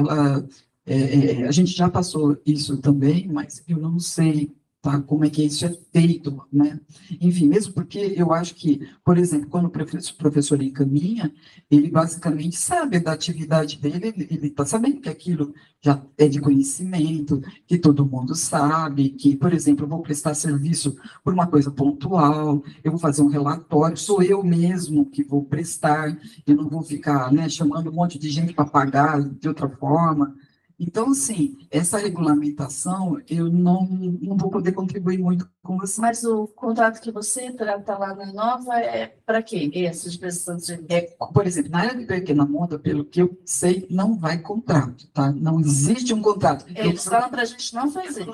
a gente já passou isso também, mas eu não sei, tá, como é que isso é feito, né? Enfim, mesmo porque eu acho que, por exemplo, quando o professor encaminha, ele basicamente sabe da atividade dele, ele está sabendo que aquilo já é de conhecimento, que todo mundo sabe, que, por exemplo, eu vou prestar serviço por uma coisa pontual, eu vou fazer um relatório, sou eu mesmo que vou prestar, eu não vou ficar, né, chamando um monte de gente para pagar de outra forma. Então, assim, essa regulamentação, eu não vou poder contribuir muito com você. Mas o contrato que você trata lá na Inova é para quê? Esse de prestação de serviço? Por exemplo, na área de pequena monta, pelo que eu sei, não vai contrato, tá? Não existe um contrato. Eles falam para a gente não fazer.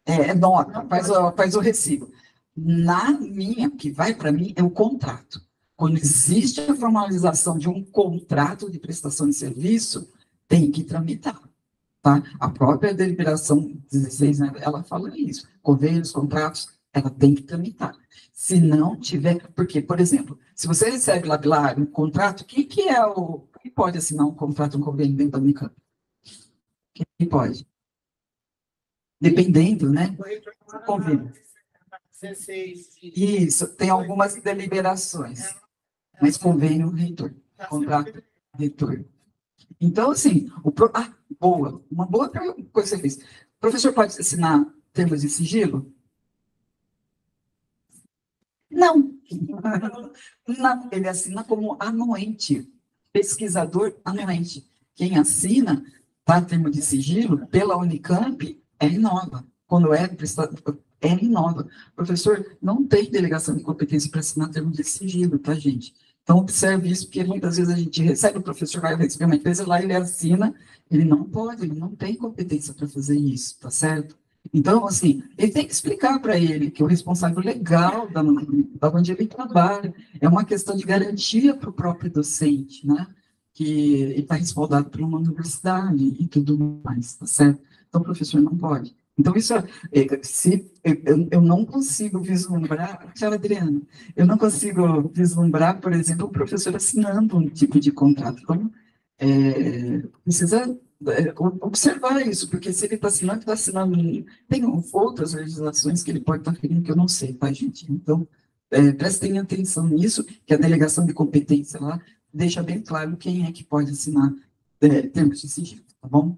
É nota, faz o recibo. Na minha, que vai para mim, é o contrato. Quando existe a formalização de um contrato de prestação de serviço, tem que tramitar. Tá? A própria deliberação 16, né, ela fala isso. Convênios, contratos, ela tem que tramitar. Se não tiver, porque, por exemplo, se você recebe lá um contrato, quem pode assinar um contrato, um convênio dentro da Unicamp? Quem pode? Dependendo, né? Convênio. Isso, tem algumas deliberações, mas convênio, reitor, contrato, reitor. Então, assim, uma boa coisa que você fez. O professor pode assinar termos de sigilo? Não. Não, ele assina como anuente, pesquisador anuente. Quem assina, tá, termo de sigilo, pela Unicamp, é Inova. Quando é prestador, é Inova. O professor não tem delegação de competência para assinar termo de sigilo, tá, gente? Então, observe isso, porque muitas vezes a gente recebe, o professor vai receber uma empresa lá, ele assina, ele não pode, ele não tem competência para fazer isso, tá certo? Então, assim, ele tem que explicar para ele que o responsável legal da onde ele trabalha é uma questão de garantia para o próprio docente, né? Que ele está respaldado por uma universidade e tudo mais, tá certo? Então, o professor não pode. Então, isso, se eu não consigo vislumbrar, tchau, Adriana, eu não consigo vislumbrar, por exemplo, o professor assinando um tipo de contrato. Então, precisa observar isso, porque se ele está assinando, tem outras legislações que ele pode estar ferindo que eu não sei, tá, gente? Então, prestem atenção nisso, que a delegação de competência lá deixa bem claro quem é que pode assinar termos de sigilo, tá bom?